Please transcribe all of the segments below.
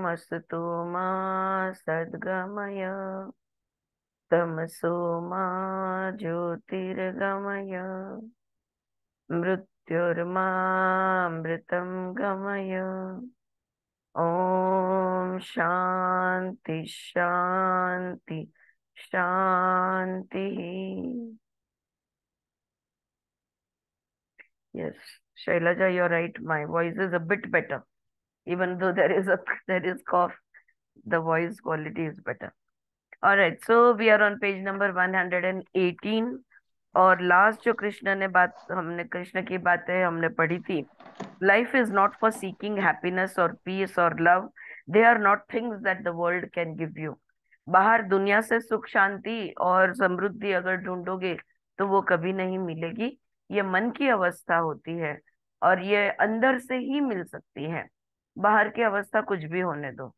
अस्तु मा सद्गमय तमसो मा ज्योतिर्गमय मृत्युर्मामृतं गमय। ओम शांति शांति शांति। Yes, Shailaja, you're right. My voice is a bit better. Even though there is cough, the voice quality is better. All right, so we are on page number 118. और last जो कृष्ण की बातें हमने पढ़ी थी। Life is not for seeking happiness और peace और love. They are not things that the world can give you. बाहर दुनिया से सुख शांति और समृद्धि अगर ढूंढोगे तो वो कभी नहीं मिलेगी। ये मन की अवस्था होती है और ये अंदर से ही मिल सकती है। बाहर की अवस्था कुछ भी होने दो।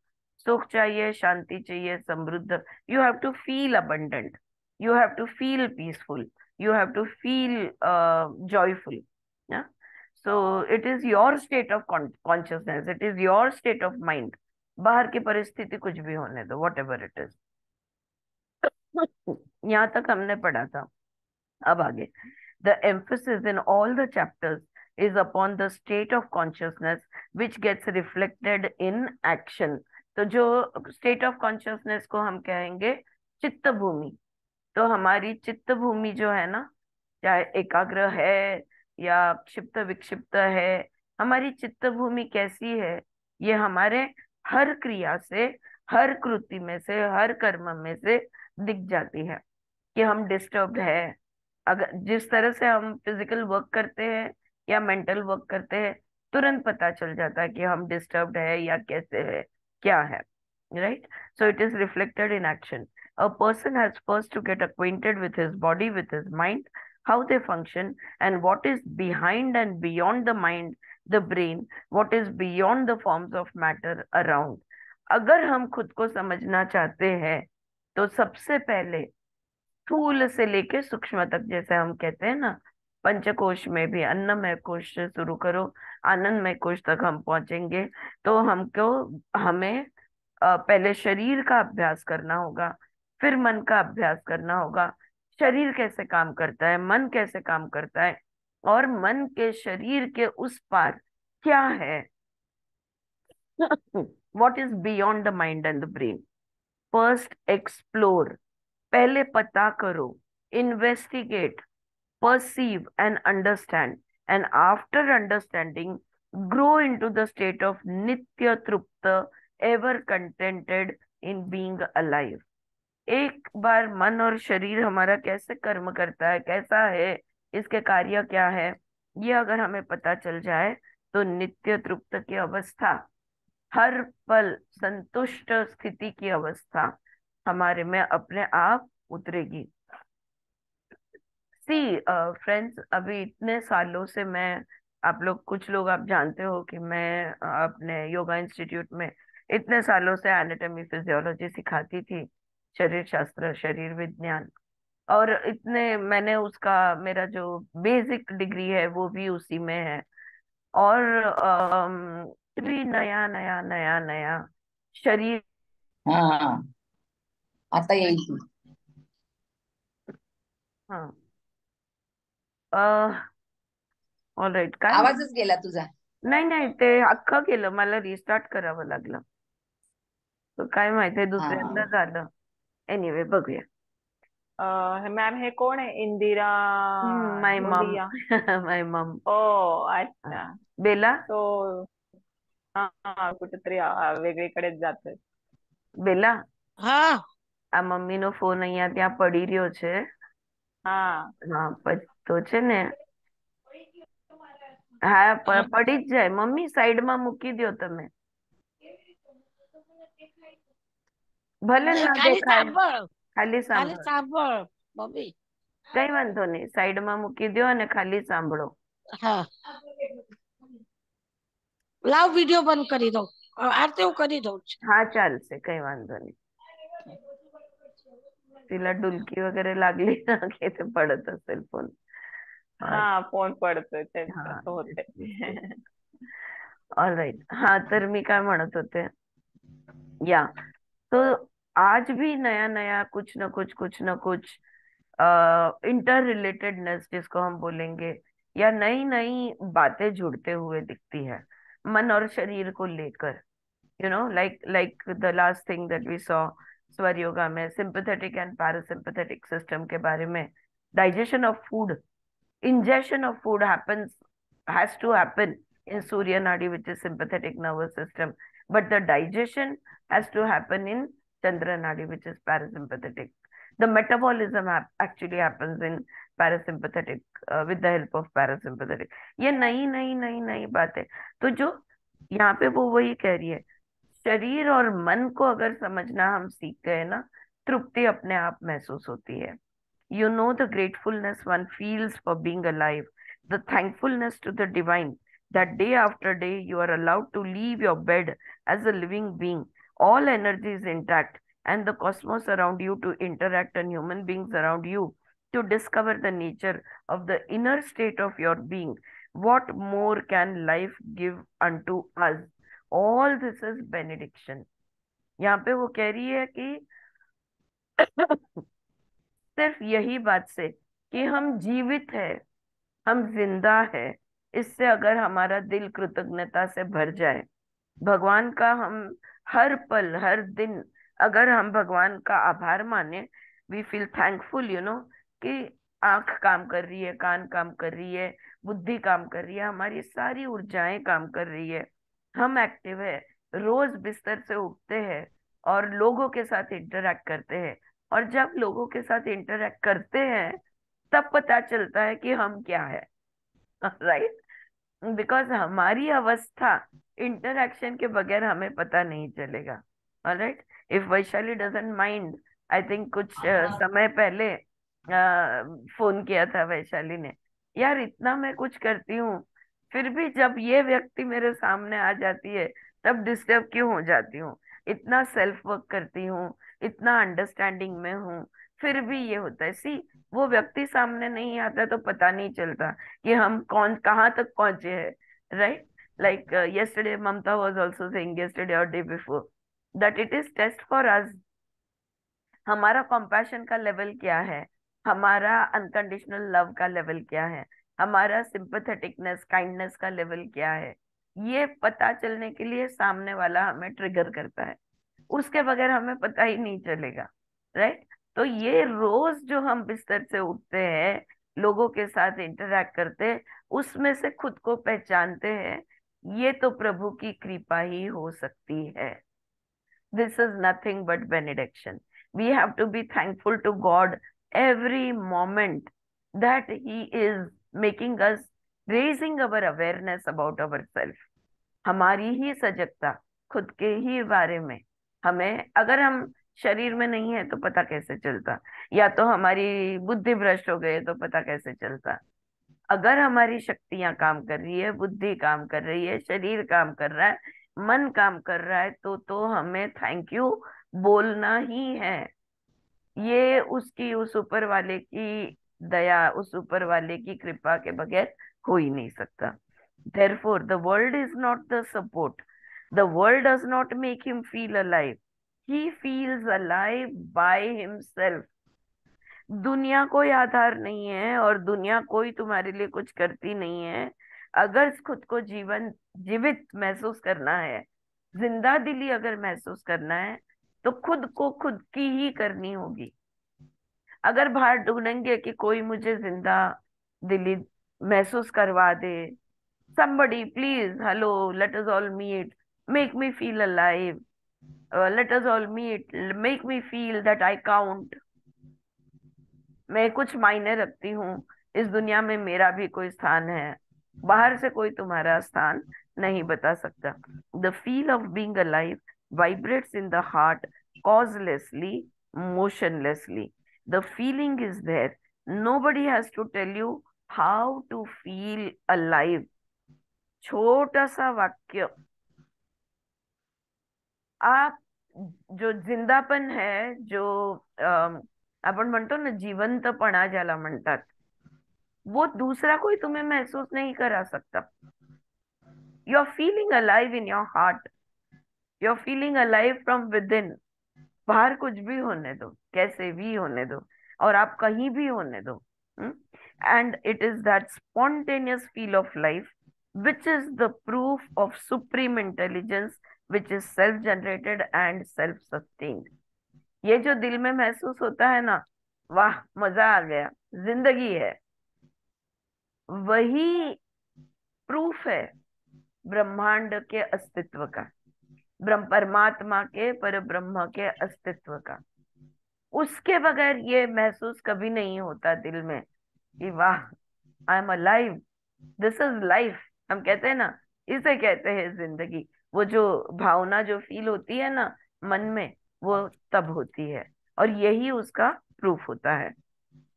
सुख चाहिए, शांति चाहिए, समृद्ध। You have to feel abundant, you have to feel peaceful, you have to feel joyful. Yeah, so it is your state of consciousness, it is your state of mind. बाहर की परिस्थिति कुछ भी होने दो, वॉट एवर इट इज। यहाँ तक हमने पढ़ा था। अब आगे, the emphasis in all the chapters is upon the state of consciousness which gets reflected in action. तो जो state of consciousness को हम कहेंगे चित्त भूमि। तो हमारी चित्त भूमि जो है ना, चाहे एकाग्र है या क्षिप्त विक्षिप्त है, हमारी चित्त भूमि कैसी है, ये हमारे हर क्रिया से, हर कृति में से, हर कर्म में से दिख जाती है कि हम डिस्टर्ब्ड है। अगर जिस तरह से हम फिजिकल वर्क करते हैं या मेंटल वर्क करते हैं, तुरंत पता चल जाता है कि हम डिस्टर्ब्ड है या कैसे है, क्या है। Right, so it is reflected in action. A person has first to get acquainted with his body, with his mind, how they function, and what is behind and beyond the mind, the brain, what is beyond the forms of matter around. अगर हम खुद को समझना चाहते हैं तो सबसे पहले स्थूल से लेके सूक्ष्म तक, जैसे हम कहते हैं ना, पंचकोश में भी अन्नमय कोश से शुरू करो, आनंदमय कोश तक हम पहुंचेंगे। तो हमें पहले शरीर का अभ्यास करना होगा, फिर मन का अभ्यास करना होगा। शरीर कैसे काम करता है, मन कैसे काम करता है, और मन के शरीर के उस पार क्या है। What is beyond the mind and the brain. First explore, पहले पता करो, investigate, perceive and understand, and after understanding grow into the state of nitya trupta, ever contented in being alive. एक बार मन और शरीर हमारा कैसे कर्म करता है, कैसा है, इसके कार्य क्या है, ये अगर हमें पता चल जाए तो नित्य तृप्त की अवस्था, हर पल संतुष्ट स्थिति की अवस्था हमारे में अपने आप उतरेगी। सी फ्रेंड्स, अभी इतने सालों से मैं, आप लोग कुछ लोग आप जानते हो कि मैं अपने योगा इंस्टीट्यूट में इतने सालों से एनाटॉमी फिजियोलॉजी सिखाती थी, शरीर शास्त्र, शरीर विज्ञान। और इतने मैंने उसका, मेरा जो बेसिक डिग्री है वो भी उसी में है। और भी नया नया नया नया शरीर। हाँ, आता येईल की. हाँ, ऑल राईट, काय आवाजच गेला तुझा. नाही नाही, ते अख्खं केलं, मला रिस्टार्ट करावं लागलं. तो काय माहितीये दुसऱ्यांदा हाँ. झालं. एनिवे, बघूया. मॅम हे कोण आहे? Indira my mum. Lohia. My mum. ओ अच्छा. बेला. तो हा हा, कुठेतरी वेगळीकडेच जातोय. બેલા, હા આ મમ્મીનો ફોન અહીંયા ત્યાં પડી રહ્યો છે. हा હા, તો છે ને, હા, પડી જ જાય. મમ્મી સાઈડમાં મૂકી દ્યો તમે. ભલે ના ખાલી દેખાય, સાંભળ ખાલી ખાલી સાંભળ. સાંભળ મમ્મી. કઈ વાંધો નહીં, સાઈડમાં મૂકી દ્યો અને ખાલી સાંભળો. હા લાવ વિડીયો બંધ કરી દઉં. આરતી હું કરી દઉં છું. હા, ચાલશે, કઈ વાંધો નહીં. तिला डुलकी वगैरे लागली ना की ते पडत असेल फोन. हा, फोन पडतोय तेच हा, असं होते. All right. हा, तर मी काय म्हणत होते, या तो आज भी नया नया कुछ न कुछ इंटर रिलेटेडनेस जिसको हम बोलेंगे, या नई नई बातें जुड़ते हुए दिखती है मन और शरीर को लेकर। Like the last thing that we saw स्वर योगा में, सिंपैथेटिक एंड पैरासिम्पैथेटिक सिस्टम के बारे में। Digestion of food, ingestion of food has to happen in Surya Nadi, which is sympathetic nervous system, but the digestion has to happen in Chandra Nadi, which is parasympathetic. The metabolism actually happens in parasympathetic, with the help of parasympathetic. ये नई नई नई नई बातें। तो जो यहाँ पे वो वही कह रही है, शरीर और मन को अगर समझना हम सीख गए ना, तृप्ति अपने आप महसूस होती है। You know the gratefulness one feels for being alive, the thankfulness to the divine that day after day you are allowed to leave your bed as a living being, all energy is intact, and the cosmos around you to interact and human beings around you to discover the nature of the inner state of your being. What more can life give unto us? All this is benediction. यहाँ पे वो कह रही है कि सिर्फ यही बात से कि हम जीवित है, हम जिंदा है, इससे अगर हमारा दिल कृतज्ञता से भर जाए, भगवान का हम हर पल हर दिन अगर हम भगवान का आभार माने, वी फील थैंकफुल, कि आंख काम कर रही है, कान काम कर रही है, बुद्धि काम कर रही है, हमारी सारी ऊर्जाएं काम कर रही है, हम एक्टिव है, रोज बिस्तर से उठते हैं और लोगों के साथ इंटरेक्ट करते हैं। और जब लोगों के साथ इंटरेक्ट करते हैं तब पता चलता है कि हम क्या है। राइट, बिकॉज हमारी अवस्था इंटरेक्शन के बगैर हमें पता नहीं चलेगा। Alright, if Vaishali doesn't mind, I think कुछ समय पहले फोन किया था वैशाली ने, यार इतना मैं कुछ करती हूँ फिर भी जब ये व्यक्ति मेरे सामने आ जाती है तब डिस्टर्ब क्यों हो जाती हूँ, इतना सेल्फ वर्क करती हूँ, इतना अंडरस्टैंडिंग में हूँ, फिर भी ये होता है। सी, वो व्यक्ति सामने नहीं आता तो पता नहीं चलता कि हम कौन कहाँ तक पहुंचे हैं। Right, like yesterday Mamta was also saying, yesterday or day before, that it is test for us, हमारा कंपैशन का लेवल क्या है, हमारा अनकंडीशनल लव का लेवल क्या है, हमारा सिंपैथेटिकनेस काइंडनेस का लेवल क्या है। ये पता चलने के लिए सामने वाला हमें ट्रिगर करता है, उसके बगैर हमें पता ही नहीं चलेगा। राइट, तो ये रोज जो हम बिस्तर से उठते हैं, लोगों के साथ इंटरेक्ट करते हैं, उसमें से खुद को पहचानते हैं, ये तो प्रभु की कृपा ही हो सकती है। This is nothing but benediction. We have to be thankful to God every moment that He is making us, raising our awareness about ourselves. हमारी ही सजगता खुद के ही बारे में, हमें अगर हम शरीर में नहीं है तो पता कैसे चलता, या तो हमारी बुद्धि भ्रष्ट हो गई तो पता कैसे चलता। अगर हमारी शक्तियां काम कर रही है, बुद्धि काम कर रही है, शरीर काम कर रहा है, मन काम कर रहा है, तो हमें थैंक यू बोलना ही है। ये उसकी, उस ऊपर वाले की दया, उस ऊपर वाले की कृपा के बगैर हो ही नहीं सकता। Therefore, the world is not the support. The world does not make him feel alive. He feels alive by himself. दुनिया कोई आधार नहीं है और दुनिया कोई तुम्हारे लिए कुछ करती नहीं है। अगर खुद को जीवित महसूस करना है, जिंदा दिली अगर महसूस करना है, तो खुद को खुद की ही करनी होगी। अगर बाहर ढूंढेंगे कि कोई मुझे जिंदा दिली महसूस करवा दे, somebody please, hello, let us all meet, make me feel alive, let us all meet, make me feel that I count, मैं कुछ मायने रखती हूँ, इस दुनिया में मेरा भी कोई स्थान है। बाहर से कोई तुम्हारा स्थान नहीं बता सकता। The feel of being alive vibrates in the heart causelessly, motionlessly. The feeling is there. Nobody has to tell you how to feel alive. छोटा सा वाक्य, आप जो जिंदापन है, जो आपण म्हणतो ना जिवंतपणा ज्याला म्हणतात, वो दूसरा कोई तुम्हें महसूस नहीं करा सकता। You are feeling alive in your heart, you are feeling alive from within. बाहर कुछ भी होने दो, कैसे भी होने दो, और आप कहीं भी होने दो। And it is that spontaneous feel of life which is the proof of supreme intelligence which is self generated and self sustained. ये जो दिल में महसूस होता है ना, वाह मजा आ गया, जिंदगी है, वही प्रूफ है ब्रह्मांड के अस्तित्व का, ब्रह्म परमात्मा के, पर ब्रह्म के अस्तित्व का। उसके बगैर ये महसूस कभी नहीं होता दिल में कि वाह I am alive, this is life. हम कहते हैं ना, इसे कहते हैं जिंदगी। वो जो भावना जो फील होती है ना मन में, वो तब होती है, और यही उसका प्रूफ होता है।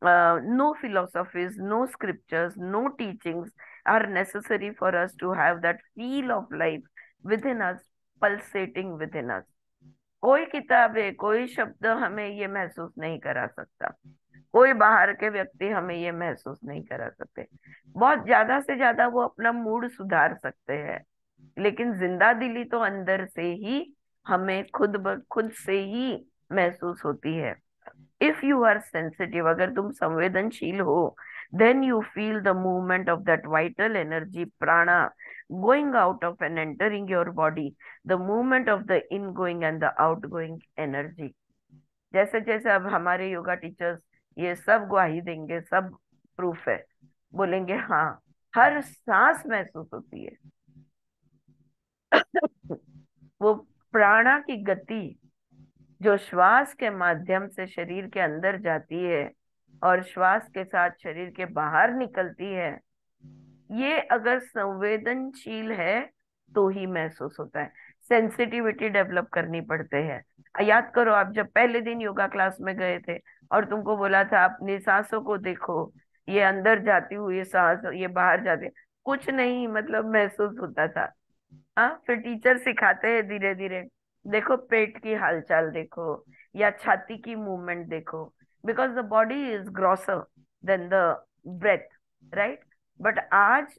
No philosophies, no scriptures, no teachings are necessary for us to have that feel of life within us, pulsating within us. कोई किताबें, कोई शब्द हमें ये महसूस नहीं करा सकता, कोई बाहर के व्यक्ति हमें ये महसूस नहीं करा सकते। बहुत ज्यादा से ज्यादा वो अपना मूड सुधार सकते हैं, लेकिन जिंदा दिली तो अंदर से ही हमें खुद ब खुद से ही महसूस होती है। इफ यू आर सेंसिटिव, अगर तुम संवेदनशील हो, then you feel the movement of that vital energy prana going out of and entering your body, the movement of the ingoing and the outgoing energy। जैसे जैसे अब हमारे योगा टीचर्स ये सब गवाही देंगे, सब प्रूफ है, बोलेंगे हाँ हर सांस महसूस होती है। वो प्राणा की गति जो श्वास के माध्यम से शरीर के अंदर जाती है और श्वास के साथ शरीर के बाहर निकलती है, ये अगर संवेदनशील है तो ही महसूस होता है। सेंसिटिविटी डेवलप करनी पड़ते हैं। याद करो, आप जब पहले दिन योगा क्लास में गए थे और तुमको बोला था अपनी सांसों को देखो, ये अंदर जाती हुई सांस, ये बाहर जाती, कुछ नहीं मतलब महसूस होता था। हाँ, फिर टीचर सिखाते हैं धीरे धीरे, देखो पेट की हालचाल देखो या छाती की मूवमेंट देखो, because the body is grosser than the breath, right. But आज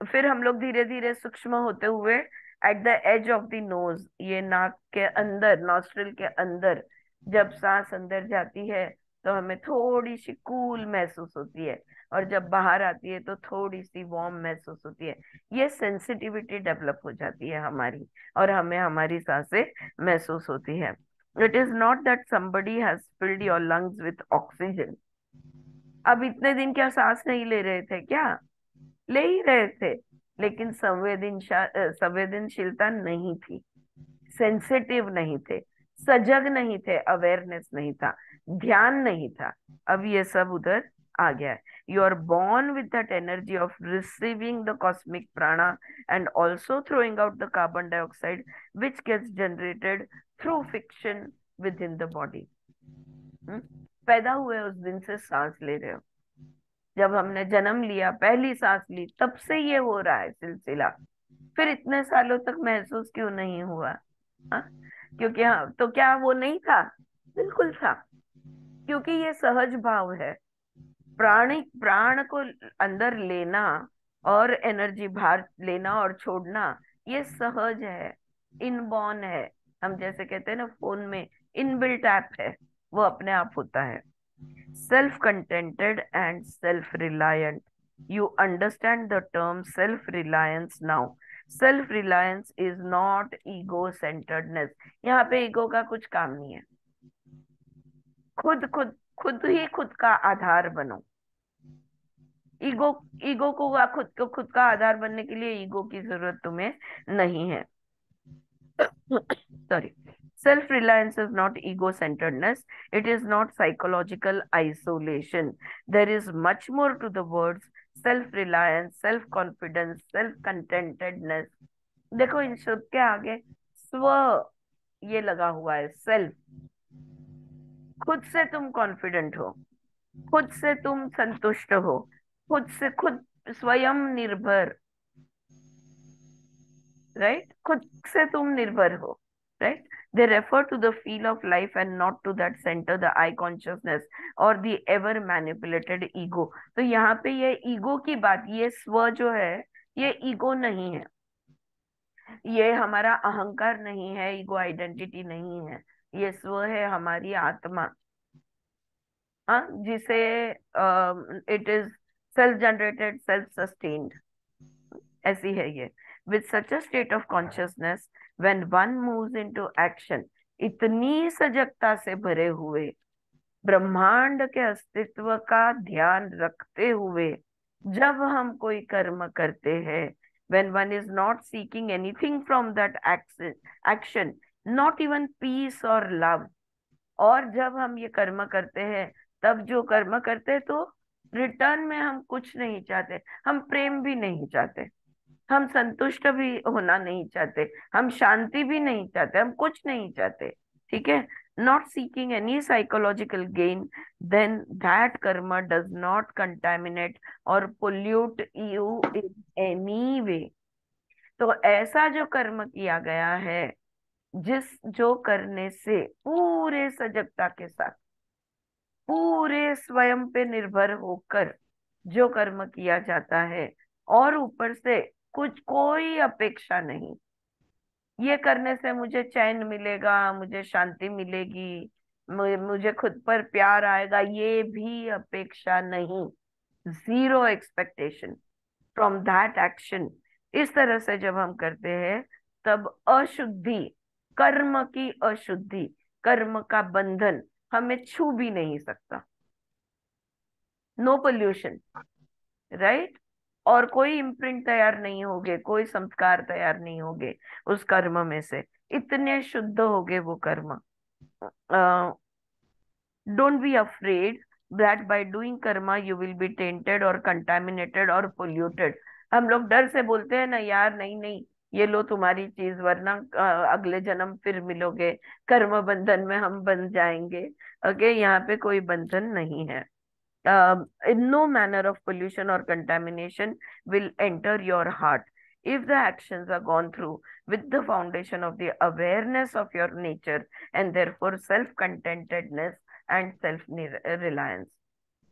फिर हम लोग धीरे धीरे सूक्ष्म होते हुए at the edge of the nose, ये नाक के अंदर, नॉस्ट्रिल के अंदर जब सांस अंदर जाती है तो हमें थोड़ी सी कूल महसूस होती है, और जब बाहर आती है तो थोड़ी सी वार्म महसूस होती है। ये सेंसिटिविटी डेवलप हो जाती है हमारी, और हमें हमारी सांसें महसूस होती है। It is not that somebody has filled your lungs with oxygen। अब इतने दिन क्या सांस नहीं ले रहे थे क्या? ले ही रहे थे, लेकिन संवेदनशीलता नहीं थी, सेंसिटिव नहीं थे, सजग नहीं थे, अवेयरनेस नहीं था, ध्यान नहीं था। अब ये सब उधर आ गया है। You are born with that energy of receiving the cosmic prana and also throwing out the carbon dioxide which gets generated through friction within the body। पैदा हुए उस दिन से सांस ले रहे हो, जब हमने जन्म लिया, पहली सांस ली, तब से ये हो रहा है सिलसिला। फिर इतने सालों तक महसूस क्यों नहीं हुआ? हाँ, क्योंकि हाँ, तो क्या वो नहीं था? बिल्कुल था, क्योंकि ये सहज भाव है। प्राण को अंदर लेना और एनर्जी बाहर लेना और छोड़ना, ये सहज है, इनबॉर्न है। हम जैसे कहते हैं ना, फोन में इनबिल्ट ऐप है, वो अपने आप होता है। Self contented and self reliant, you understand the term self reliance now। Self reliance is not ego centredness. यहाँ पे ईगो का कुछ काम नहीं है। खुद ही खुद का आधार बनो। ईगो ईगो को खुद का आधार बनने के लिए ईगो की जरूरत तुम्हें नहीं है। Sorry, self-reliance is not ego-centeredness. It is not psychological isolation. There is much more to the words self-reliance, self-confidence, self-contentedness। देखो, इन शब्द के आगे स्व ये लगा हुआ है, सेल्फ। खुद से तुम कॉन्फिडेंट हो, खुद से तुम संतुष्ट हो, खुद से खुद स्वयं निर्भर, राइट। खुद से तुम निर्भर हो, right. They refer to the feel of life and not to that center, the I consciousness or the ever manipulated ego। तो यहाँ पे ये ईगो की बात, ये स्व जो है, ये ईगो नहीं है। ये हमारा अहंकार नहीं है, ईगो आइडेंटिटी नहीं है, ये स्व है, हमारी आत्मा। हाँ, जिसे it is self generated, self sustained, ऐसी है ये। With such a state of consciousness when one moves into action, इतनी सजगता से भरे हुए, ब्रह्मांड के अस्तित्व का ध्यान रखते हुए जब हम कोई कर्म करते हैं, when one is not seeking anything from that action, not even peace or love, और जब हम ये कर्म करते हैं, तब जो कर्म करते हैं तो रिटर्न में हम कुछ नहीं चाहते, हम प्रेम भी नहीं चाहते, हम संतुष्ट भी होना नहीं चाहते, हम शांति भी नहीं चाहते, हम कुछ नहीं चाहते, ठीक है, not seeking any psychological gain, then that karma does not contaminate or pollute you in any way। तो ऐसा जो कर्म किया गया है, जो करने से पूरे सजगता के साथ, पूरे स्वयं पे निर्भर होकर जो कर्म किया जाता है, और ऊपर से कुछ कोई अपेक्षा नहीं, ये करने से मुझे चैन मिलेगा, मुझे शांति मिलेगी, मुझे खुद पर प्यार आएगा, ये भी अपेक्षा नहीं, zero expectation from that action. इस तरह से जब हम करते हैं, तब अशुद्धि, कर्म की अशुद्धि, कर्म का बंधन हमें छू भी नहीं सकता। No pollution, right. और कोई इम्प्रिंट तैयार नहीं होगे, कोई संस्कार तैयार नहीं होगे उस कर्म में से, इतने शुद्ध होगे वो कर्म। Don't be afraid that by doing karma you will be tainted और कंटामिनेटेड और पोल्यूटेड। हम लोग डर से बोलते हैं ना, यार नहीं नहीं, ये लो तुम्हारी चीज, वरना अगले जन्म फिर मिलोगे, कर्म बंधन में हम बंध जाएंगे। ओके, यहाँ पे कोई बंधन नहीं है। No manner of pollution or contamination will enter your heart if the actions are gone through with the foundation of the awareness of your nature, and therefore self contentedness and self reliance।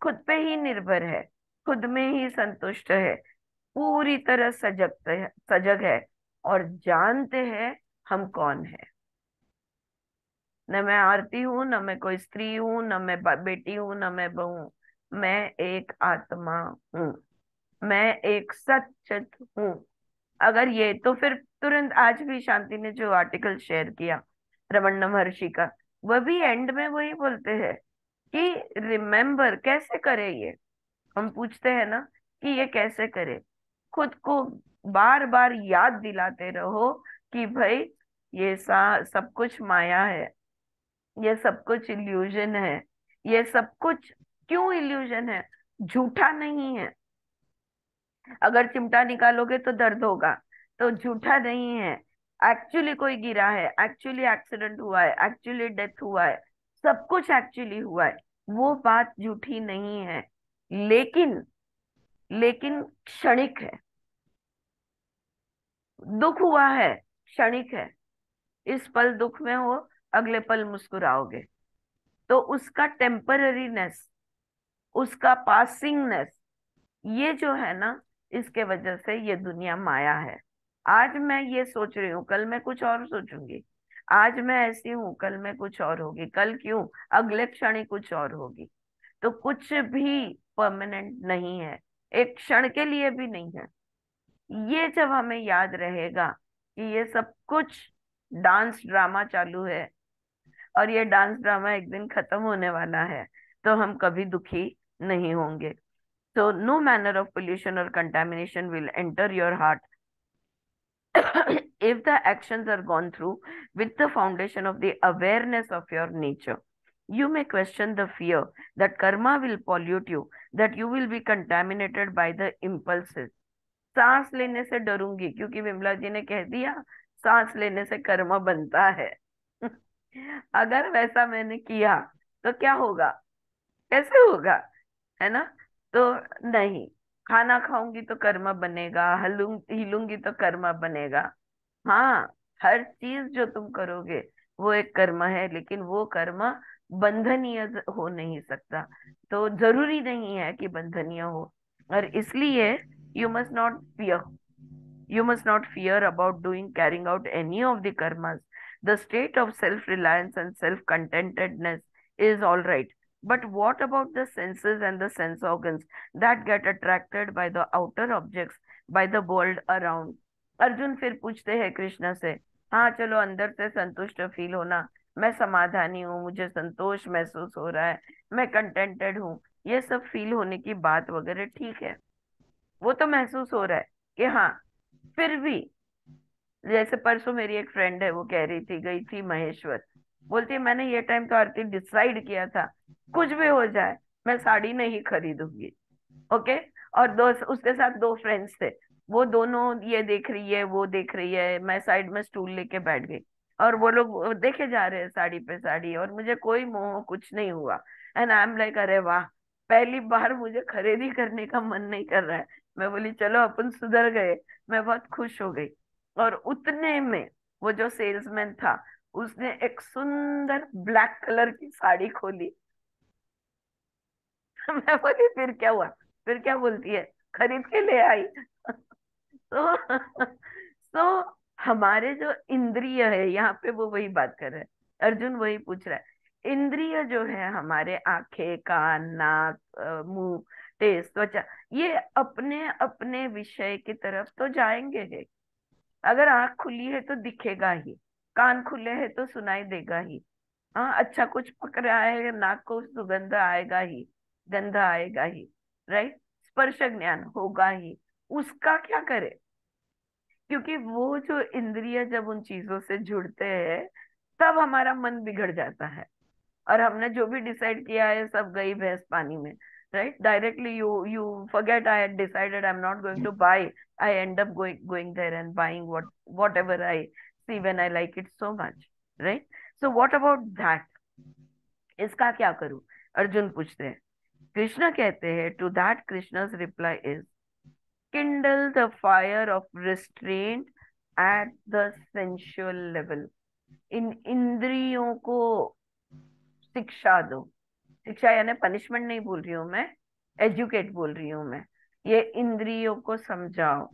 खुद पे ही निर्भर है, खुद में ही संतुष्ट है, पूरी तरह सजग है, और जानते हैं हम कौन है। न मैं आरती हूँ, न मैं कोई स्त्री हूँ, न मैं बेटी हूँ, न मैं बहू हूँ, मैं एक आत्मा हूँ, मैं एक सच्चित हूँ। अगर ये, तो फिर तुरंत आज भी शांति ने जो आर्टिकल शेयर किया रमन महर्षि का, वह भी एंड में वही बोलते हैं कि रिमेम्बर, कैसे करे ये, हम पूछते हैं ना कि ये कैसे करे, खुद को बार बार याद दिलाते रहो कि भाई ये सब कुछ माया है, ये सब कुछ इल्यूजन है, ये सब कुछ क्यों इल्यूजन है, झूठा नहीं है। अगर चिमटा निकालोगे तो दर्द होगा, तो झूठा नहीं है, एक्चुअली कोई गिरा है, एक्चुअली एक्सीडेंट हुआ है, एक्चुअली डेथ हुआ है, सब कुछ एक्चुअली हुआ है, वो बात झूठी नहीं है, लेकिन लेकिन क्षणिक है। दुख हुआ है, क्षणिक है, इस पल दुख में हो, अगले पल मुस्कुराओगे, तो उसका टेम्पररीनेस, उसका पासिंगनेस, ये जो है ना, इसके वजह से ये दुनिया माया है। आज मैं ये सोच रही हूँ, कल मैं कुछ और सोचूंगी, आज मैं ऐसी हूँ, कल मैं कुछ और होगी, कल क्यों, अगले क्षण ही कुछ और होगी। तो कुछ भी परमानेंट नहीं है, एक क्षण के लिए भी नहीं है। ये जब हमें याद रहेगा कि ये सब कुछ डांस ड्रामा चालू है, और ये डांस ड्रामा एक दिन खत्म होने वाला है, तो हम कभी दुखी नहीं होंगे। So no manner of pollution or contamination will enter your heart if the actions are gone through with the foundation of the awareness of your nature. You may question the fear that karma will pollute you, that you will be contaminated by the impulses। सांस लेने से डरूंगी, क्योंकि विमला जी ने कह दिया सांस लेने से कर्म बनता है। अगर वैसा मैंने किया तो क्या होगा, कैसे होगा, है ना। तो नहीं, खाना खाऊंगी तो कर्म बनेगा, हिलूंगी तो कर्म बनेगा। हाँ, हर चीज जो तुम करोगे वो एक कर्म है, लेकिन वो कर्म बंधनीय हो नहीं सकता, तो जरूरी नहीं है कि बंधनीय हो। और इसलिए you must not fear, You must not fear about carrying out any of the karmas. The state of self-reliance and self-contentedness is all right. But what about the senses and the sense organs that get attracted by the outer objects, by the world around? Arjun फिर पूछते हैं कृष्ण से, हाँ चलो अंदर से संतुष्ट feel होना, मैं समाधानी हूँ, मुझे संतोष महसूस हो रहा है, मैं कंटेंटेड हूँ, ये सब फील होने की बात वगैरह ठीक है, वो तो महसूस हो रहा है कि हाँ, फिर भी जैसे परसों मेरी एक फ्रेंड है, वो कह रही थी, गई थी महेश्वर, बोलती है मैंने ये टाइम तो आरती डिसाइड किया था, कुछ भी हो जाए मैं साड़ी नहीं खरीदूंगी। ओके। और दो, उसके साथ दो फ्रेंड्स थे, वो दोनों ये देख रही है वो देख रही है, मैं साइड में स्टूल लेके बैठ गई, और वो लोग देखे जा रहे हैं साड़ी पे साड़ी, और मुझे कोई मोह कुछ नहीं हुआ। एंड आई एम लाइक अरे वाह, पहली बार मुझे खरीदी करने का मन नहीं कर रहा है। मैं बोली चलो अपन सुधर गए, मैं बहुत खुश हो गई। और उतने में वो जो सेल्समैन था, उसने एक सुंदर ब्लैक कलर की साड़ी खोली। मैं बोली फिर क्या हुआ, फिर क्या बोलती है, खरीद के ले आई। तो तो हमारे जो इंद्रिय है यहाँ पे, वो वही बात कर रहे हैं, अर्जुन वही पूछ रहा है। इंद्रिय जो है हमारे, आंखें, कान, नाक, मुंह, टेस्ट, त्वचा, ये अपने अपने विषय की तरफ तो जाएंगे ही। अगर आंख खुली है तो दिखेगा ही, कान खुले हैं तो सुनाई देगा ही, हाँ अच्छा कुछ पक रहा है नाक को, सुगंध आएगा ही, गंध आएगा ही, राइट, स्पर्श ज्ञान होगा ही। उसका क्या करे, क्योंकि वो जो इंद्रिय जब उन चीजों से जुड़ते हैं, तब हमारा मन बिगड़ जाता है, और हमने जो भी डिसाइड किया है सब गई भैंस पानी में, right. Directly you forget I had decided I'm not going to buy, I end up going there and buying whatever I see when I like it so much, right? So what about that? इसका क्या करूं, अर्जुन पूछते हैं। कृष्ण कहते हैं, to that कृष्ण's reply is, kindle the fire of restraint at the sensual level. इन इंद्रियों को शिक्षा दो। शिक्षा यानी पनिशमेंट नहीं बोल रही हूं मैं, एजुकेट बोल रही हूं मैं। ये इंद्रियों को समझाओ,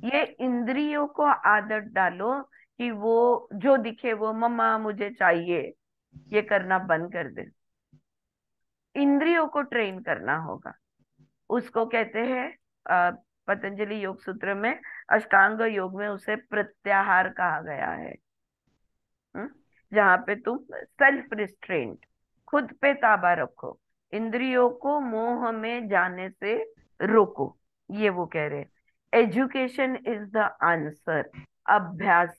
ये इंद्रियों को आदत डालो कि वो जो दिखे वो मम्मा मुझे चाहिए, ये करना बंद कर दे। इंद्रियों को ट्रेन करना होगा। उसको कहते हैं पतंजलि योग सूत्र में, अष्टांग योग में उसे प्रत्याहार कहा गया है। जहाँ पे तुम सेल्फ रिस्ट्रेंट, खुद पे ताबा रखो, इंद्रियों को मोह में जाने से रोको, ये वो कह रहे हैं। Education is the answer. अभ्यास,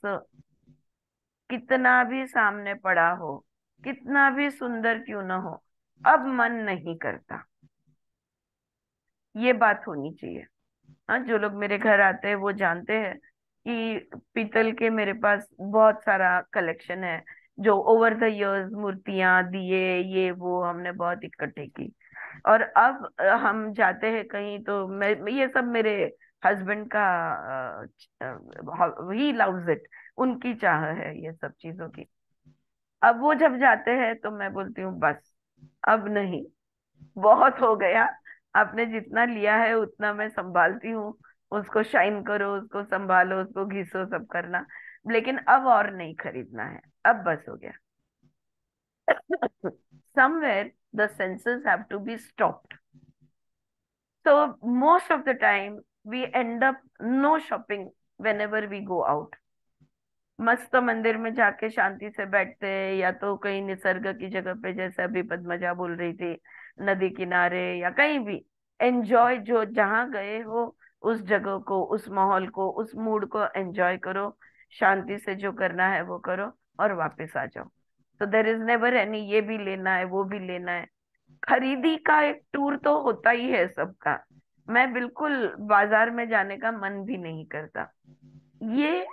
कितना भी सामने पड़ा हो, कितना भी सुंदर क्यों ना हो, अब मन नहीं करता, ये बात होनी चाहिए। हाँ, जो लोग मेरे घर आते हैं वो जानते हैं कि पीतल के मेरे पास बहुत सारा कलेक्शन है, जो ओवर द इयर्स मूर्तियां, दिए, ये वो हमने बहुत इकट्ठे की। और अब हम जाते हैं कहीं तो ये सब मेरे हस्बैंड का, ही लव्स इट, उनकी चाह है ये सब चीजों की। अब वो जब जाते हैं तो मैं बोलती हूँ बस, अब नहीं, बहुत हो गया, आपने जितना लिया है उतना मैं संभालती हूँ, उसको शाइन करो, उसको संभालो, उसको घिसो, सब करना, लेकिन अब और नहीं खरीदना है, अब बस हो गया। somewhere the senses have to be stopped, so most of the time we end up no shopping whenever we go out। मस्त मंदिर में जाके शांति से बैठते हैं, या तो कहीं निसर्ग की जगह पे, जैसे अभी पद्मजा बोल रही थी, नदी किनारे या कहीं भी, एंजॉय, जो जहां गए हो उस जगह को, उस माहौल को, उस मूड को एंजॉय करो, शांति से जो करना है वो करो और वापस आ जाओ। तो देर इज नेवर एनी ये भी लेना है वो भी लेना है। खरीदी का एक टूर तो होता ही है सबका, मैं बिल्कुल बाजार में जाने का मन भी नहीं करता। ये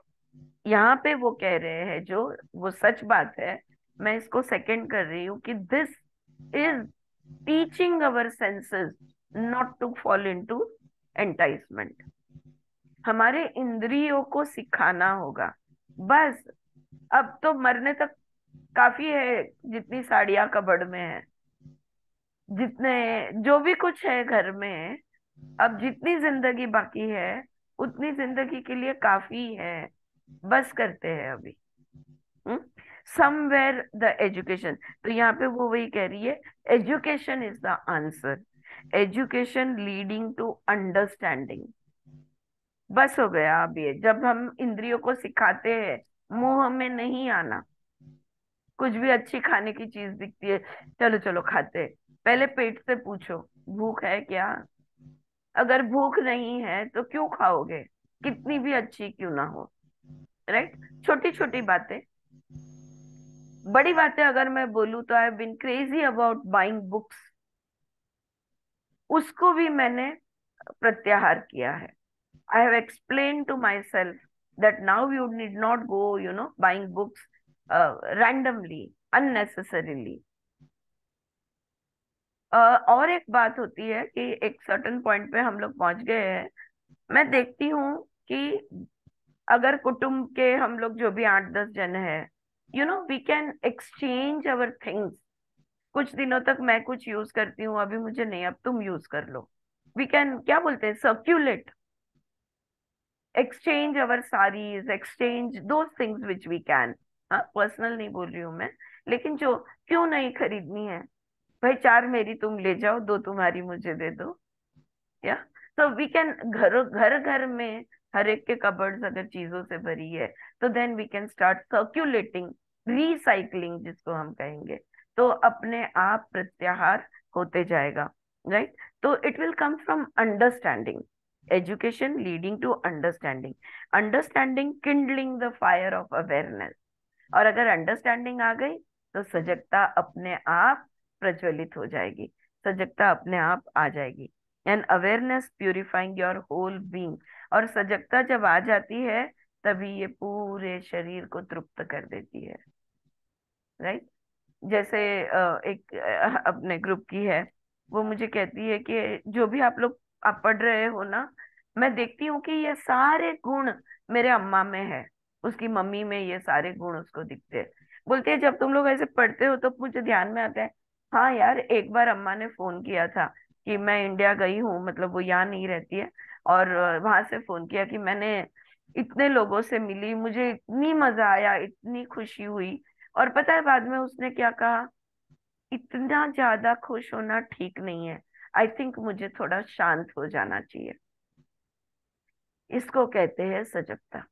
यहाँ पे वो कह रहे हैं, जो वो सच बात है, मैं इसको सेकंड कर रही हूँ कि this is teaching our senses not to fall into enticement. हमारे इंद्रियों को सिखाना होगा। बस अब तो मरने तक काफी है, जितनी साड़ियां कबर्ड में है, जितने जो भी कुछ है घर में, अब जितनी जिंदगी बाकी है उतनी जिंदगी के लिए काफी है, बस करते हैं अभी। समवेयर द एजुकेशन, तो यहाँ पे वो वही कह रही है, education is the answer, education leading to understanding. बस हो गया अब ये, जब हम इंद्रियों को सिखाते हैं मुंह में नहीं आना, कुछ भी अच्छी खाने की चीज दिखती है, चलो चलो खाते हैं। पहले पेट से पूछो भूख है क्या, अगर भूख नहीं है तो क्यों खाओगे, कितनी भी अच्छी क्यों ना हो। राइट, छोटी छोटी बातें। बड़ी बातें अगर मैं बोलूँ तो I have been crazy about buying books, उसको भी मैंने प्रत्याहार किया है। I have explain to myself that now you need not go buying books randomly, unnecessarily. और एक बात होती है कि एक सर्टेन पॉइंट पे हम लोग पहुंच गए हैं, मैं देखती हूँ कि अगर कुटुंब के हम लोग जो भी 8-10 जन है, we can exchange our things. कुछ दिनों तक मैं कुछ यूज करती हूँ, अभी मुझे नहीं, अब तुम यूज कर लो। वी कैन, क्या बोलते हैं, circulate, exchange our saris, exchange those things which we can. हाँ, पर्सनल नहीं बोल रही हूँ मैं, लेकिन जो क्यों नहीं खरीदनी है भाई, 4 मेरी तुम ले जाओ, 2 तुम्हारी मुझे दे दो। या तो वी कैन, घर घर घर में हर एक के कबर्ड्स अगर चीजों से भरी है, तो then we can start circulating, recycling जिसको हम कहेंगे, तो अपने आप प्रत्याहार होते जाएगा। राइट, तो it will come from understanding, education leading to understanding, understanding kindling the fire of awareness. और अगर अंडरस्टैंडिंग आ गई तो सजगता अपने आप प्रज्वलित हो जाएगी, सजगता अपने आप आ जाएगी। And awareness purifying your whole being, और सजगता जब आ जाती है तभी ये पूरे शरीर को तृप्त कर देती है। राइट, जैसे एक अपने ग्रुप की है, वो मुझे कहती है कि जो भी आप लोग आप पढ़ रहे हो ना, मैं देखती हूँ कि ये सारे गुण मेरे अम्मा में है, उसकी मम्मी में ये सारे गुण उसको दिखते हैं। बोलती है जब तुम लोग ऐसे पढ़ते हो तो मुझे ध्यान में आता है, हाँ यार, एक बार अम्मा ने फोन किया था कि मैं इंडिया गई हूँ, मतलब वो यहाँ नहीं रहती है, और वहां से फोन किया कि मैंने इतने लोगों से मिली, मुझे इतनी मजा आया, इतनी खुशी हुई। और पता है बाद में उसने क्या कहा, इतना ज्यादा खुश होना ठीक नहीं है, आई थिंक मुझे थोड़ा शांत हो जाना चाहिए। इसको कहते हैं सजगता,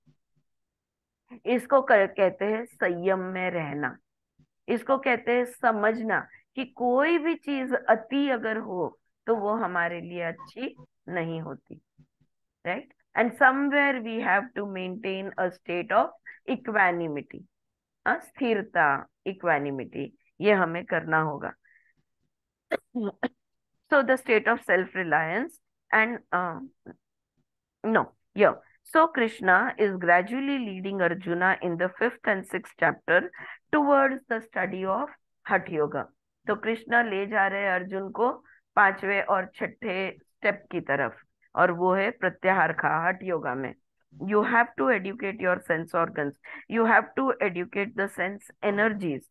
इसको कहते हैं संयम में रहना, इसको कहते हैं समझना कि कोई भी चीज अति अगर हो तो वो हमारे लिए अच्छी नहीं होती। Right, and somewhere we have to maintain a state of equanimity, स्थिरता, इक्वानिमिटी, ये हमें करना होगा। So the state of self-reliance and no, yeah. So Krishna is gradually leading Arjuna in the 5th and 6th chapter towards the study of Hatha Yoga. तो कृष्णा ले जा रहे हैं अर्जुन को 5वें और 6ठे स्टेप की तरफ, और वो है प्रत्याहार का हठ योगा में। You have to educate your sense organs. You have to educate the sense energies,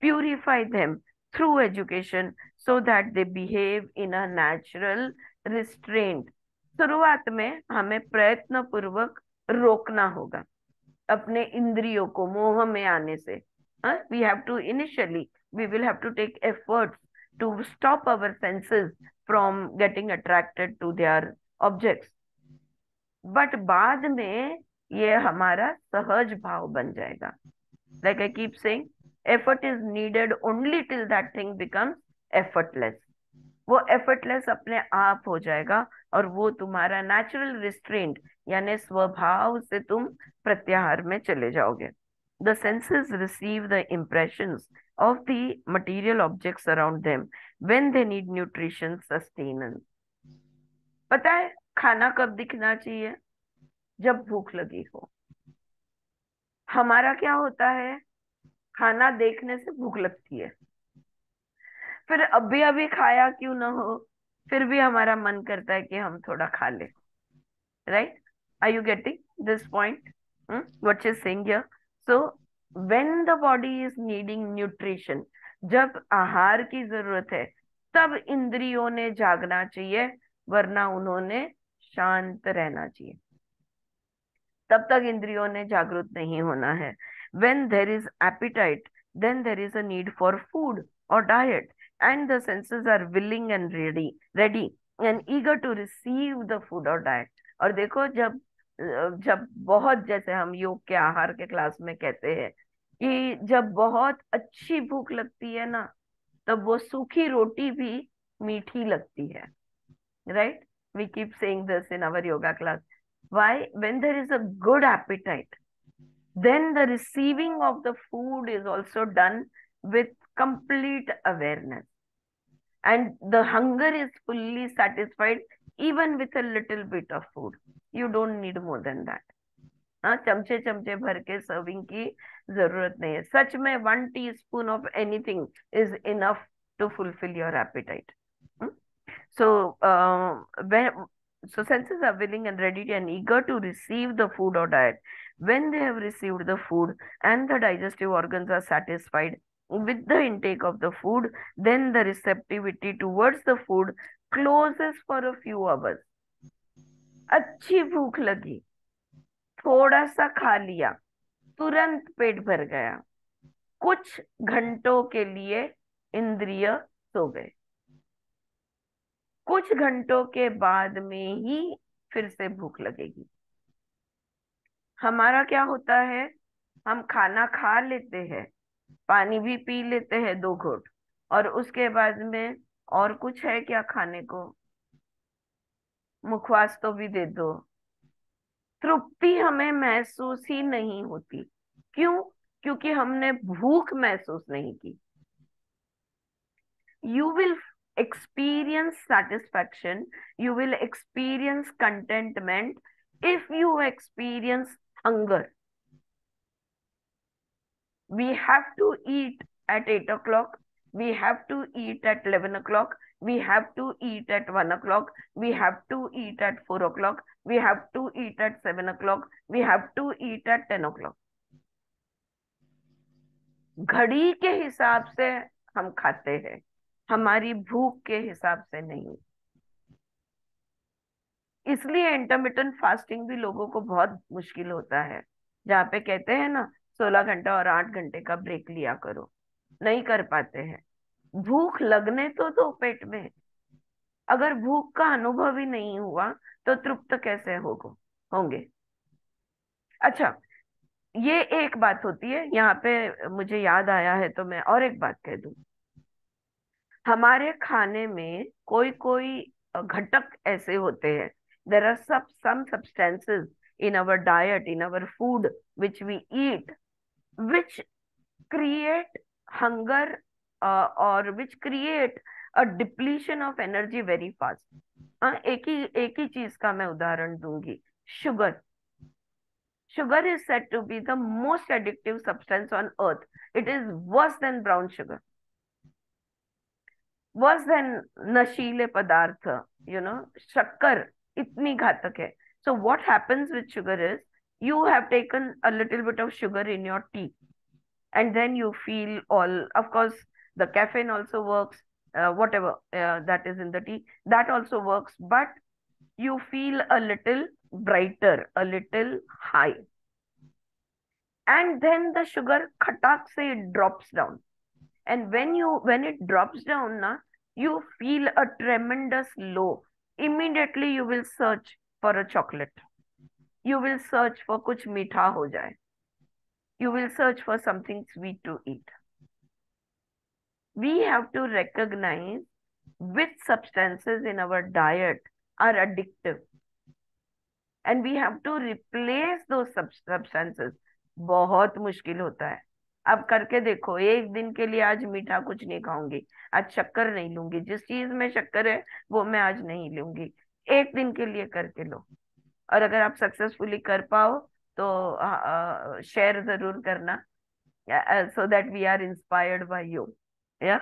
purify them through education so that they behave in a natural restraint. शुरुआत में हमें प्रयत्न पूर्वक रोकना होगा अपने इंद्रियों को मोह में आने से। We have to initially, we will have to take efforts to stop our senses from getting attracted to their objects, but बाद में ये हमारा सहज भाव बन जाएगा। Like I keep saying, effort is needed only till that thing becomes effortless. वो effortless अपने आप हो जाएगा, और वो तुम्हारा नेचुरल रिस्ट्रेंट यानी स्वभाव से तुम प्रत्याहार में चले जाओगे। The senses receive the impressions of the material objects around them when they need nutrition sustenance. पता है खाना कब दिखना चाहिए, जब भूख लगी हो। हमारा क्या होता है, खाना देखने से भूख लगती है, फिर अभी अभी खाया क्यों ना हो, फिर भी हमारा मन करता है कि हम थोड़ा खा ले। Right, are you getting this point, what is saying here? So when the body is needing nutrition, जब आहार की जरूरत है, तब इंद्रियों ने जागना चाहिए, वरना उन्होंने शांत रहना चाहिए। तब तक इंद्रियों ने जागृत नहीं होना है. When there is appetite, then there is a need for food or diet, and the senses are willing and ready and eager to receive the food or diet. और देखो, जब बहुत, जैसे हम योग के आहार के क्लास में कहते हैं कि जब बहुत अच्छी भूख लगती है ना, तब वो सूखी रोटी भी मीठी लगती है. Right? We keep saying this in our yoga class. Why? When there is a good appetite, then the receiving of the food is also done with complete awareness. And the hunger is fully satisfied even with a little bit of food. You don't need more than that. हाँ, चमचे चमचे भर के serving की जरूरत नहीं है. सच में 1 teaspoon of anything is enough to fulfill your appetite. So, so senses are willing and ready and eager to receive the food or diet. When they have received the food and the digestive organs are satisfied with the intake of the food, then the receptivity towards the food closes for a few hours. अच्छी भूख लगी, थोड़ा सा खा लिया, तुरंत पेट भर गया, कुछ घंटों के लिए इंद्रिय सो गए. कुछ घंटों के बाद में ही फिर से भूख लगेगी. हमारा क्या होता है, हम खाना खा लेते हैं, पानी भी पी लेते हैं 2 घूंट, और उसके बाद में और कुछ है क्या खाने को, मुखवास तो भी दे दो. तृप्ति हमें महसूस ही नहीं होती. क्यों? क्योंकि हमने भूख महसूस नहीं की. You will experience satisfaction, you will experience contentment if you experience hunger. We have to eat at 8 o'clock, we have to eat at 11 o'clock, we have to eat at 1 o'clock, we have to eat at 4 o'clock, we have to eat at 7 o'clock, we have to eat at 10 o'clock. घड़ी के हिसाब से हम खाते हैं, हमारी भूख के हिसाब से नहीं. इसलिए इंटरमिटेंट फास्टिंग भी लोगों को बहुत मुश्किल होता है, जहाँ पे कहते हैं ना 16 घंटा और 8 घंटे का ब्रेक लिया करो, नहीं कर पाते हैं. भूख लगने तो दो पेट में. अगर भूख का अनुभव ही नहीं हुआ तो तृप्त कैसे होंगे. अच्छा, ये एक बात होती है. यहाँ पे मुझे याद आया है तो मैं और एक बात कह दूं. हमारे खाने में कोई कोई घटक ऐसे होते हैं. There are some substances in our diet, in our food, which we eat, which create hunger or which create a depletion of energy very fast. एक ही चीज का मैं उदाहरण दूंगी. Sugar. Sugar is said to be the most addictive substance on earth. It is worse than brown sugar, worse than नशीले पदार्थ. शक्कर इतनी घातक है. So what happens with sugar is, you have taken a little bit of sugar in your tea, and then you feel all, of course, the caffeine also works, whatever that is in the tea, that also works, but you feel a little brighter, a little high. And then the sugar khatak se it drops down. And when it drops down, you feel a tremendous low. Immediately you will search for a chocolate. You will search for kuch meetha ho jaye. You will search for something sweet to eat. We have to recognize which substances in our diet are addictive. And we have to replace those substances. बहुत मुश्किल होता है. अब करके देखो, एक दिन के लिए आज मीठा कुछ नहीं खाऊंगी, आज शक्कर नहीं लूंगी, जिस चीज में शक्कर है वो मैं आज नहीं लूंगी. एक दिन के लिए करके लो, और अगर आप सक्सेसफुली कर पाओ तो शेयर जरूर करना, so that we are inspired by you. Yeah.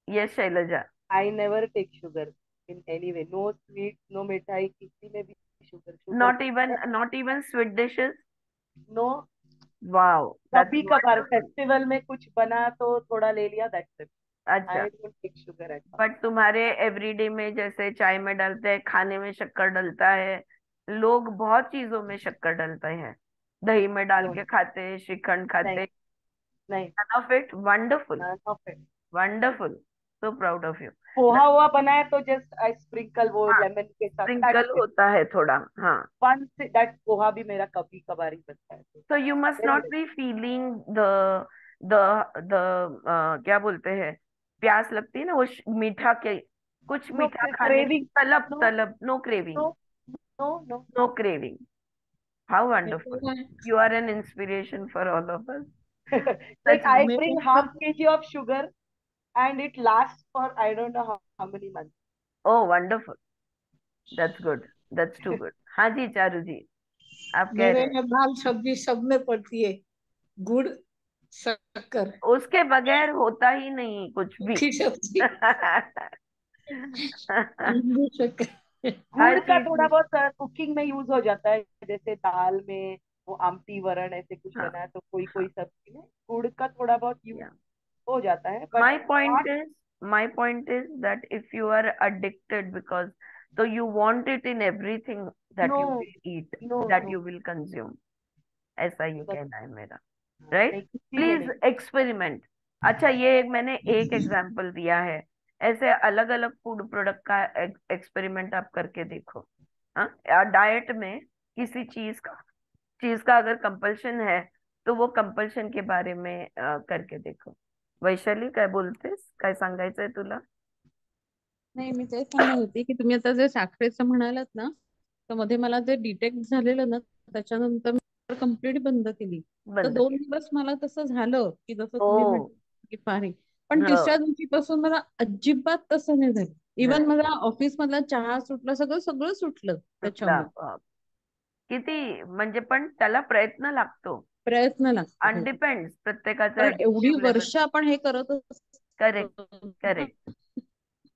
Yes, Shailaja. I never take sugar in any way. No sweets, no mithai, किसी में भी sugar. Not even sweet dishes. No. Wow. कभी कभार फेस्टिवल में कुछ बना तो थोड़ा ले लिया, that's it. अच्छा. I don't take sugar at all. But तुम्हारे एवरीडे में जैसे चाय में डालते हैं, खाने में शक्कर डलता है, लोग बहुत चीजों में शक्कर डालते हैं, दही में डाल के खाते हैं, श्रीखंड नहीं खाते, नहीं none of it, wonderful, none of it. wonderful, so proud of you. Poha हुआ बनाए तो जस्ट आई स्प्रिंकल वो हाँ, लेमन के साथ, स्प्रिंकल that's it. होता है थोड़ा, हाँ. वन से दैट पोहा भी मेरा कभी कभार ही बनता है, So you must very not be feeling the क्या बोलते हैं, प्यास लगती है ना वो मीठा के, कुछ नो मीठा खाने की क्रेविंग, तलब, नो तलब, no craving, no no no no craving. How मेरे wonderful. को है, You are an inspiration for all of us. like Such I में. bring मेरे half को kg of sugar and it lasts for I don't know how many months. Oh, wonderful. That's good. That's too good. हाँ जी चारू जी, आप कह मेरे रहे में दाल सब्जी सब में पड़ती है, गुड़ शक्कर, हैं उसके बगैर होता ही नहीं कुछ भी. की सब्जी, नींबू शक्कर। हर गुड़ का चीज थोड़ा में. बहुत कुकिंग में यूज हो जाता है, जैसे दाल में वो आमटी वरण ऐसे कुछ हाँ, बना है तो कोई हाँ, कोई सब्जी में गुड़ का थोड़ा बहुत यूज yeah. हो जाता है, but My point not is, my point is that if you are addicted because, so you want it in everything that no you will eat, no that no, you will consume. ऐसा ये कहना है मेरा. Right, नहीं किसी में please नहीं। Experiment. अच्छा, ये मैंने एक एग्जांपल दिया है, ऐसे अलग अलग फूड प्रोडक्ट का एक्सपेरिमेंट आप करके देखो. हाँ, डाइट में किसी चीज का अगर कंपल्शन है तो वो कंपल्शन के बारे में करके देखो. वैशाली काय बोलतेस, काय सांगायचंय तुला? नाही मी तेच म्हणत होती की तुम्ही आता जे साखरेचं म्हणालात ना, तर मध्ये मला जे डिटेक्ट झालेलं ना, त्याच्यानंतर मी कम्प्लीट बंद केली. तर बंद 2 केलं. दिवस मला तसं झालं की जसं हो, तुम्ही म्हटलं की फार, पण हो, तिसऱ्या दिवशीपासून मला अजिबात तसं नाही झालं. इव्हन नाही मला ऑफिस मधला चहा सुटला, सगळं सगळं सुटलं सुटला त्याच्यामुळे. आपोआप. किती म्हणजे, पण त्याला प्रयत्न लागतो. प्रयत्न लागतो. हो. अनडिपेंड प्रत्येकाचा कारण एवढी ऍडिक्टिव्ह लेवल. वर्ष आपण हे करत करेक्ट, असतो ना. करेक्ट.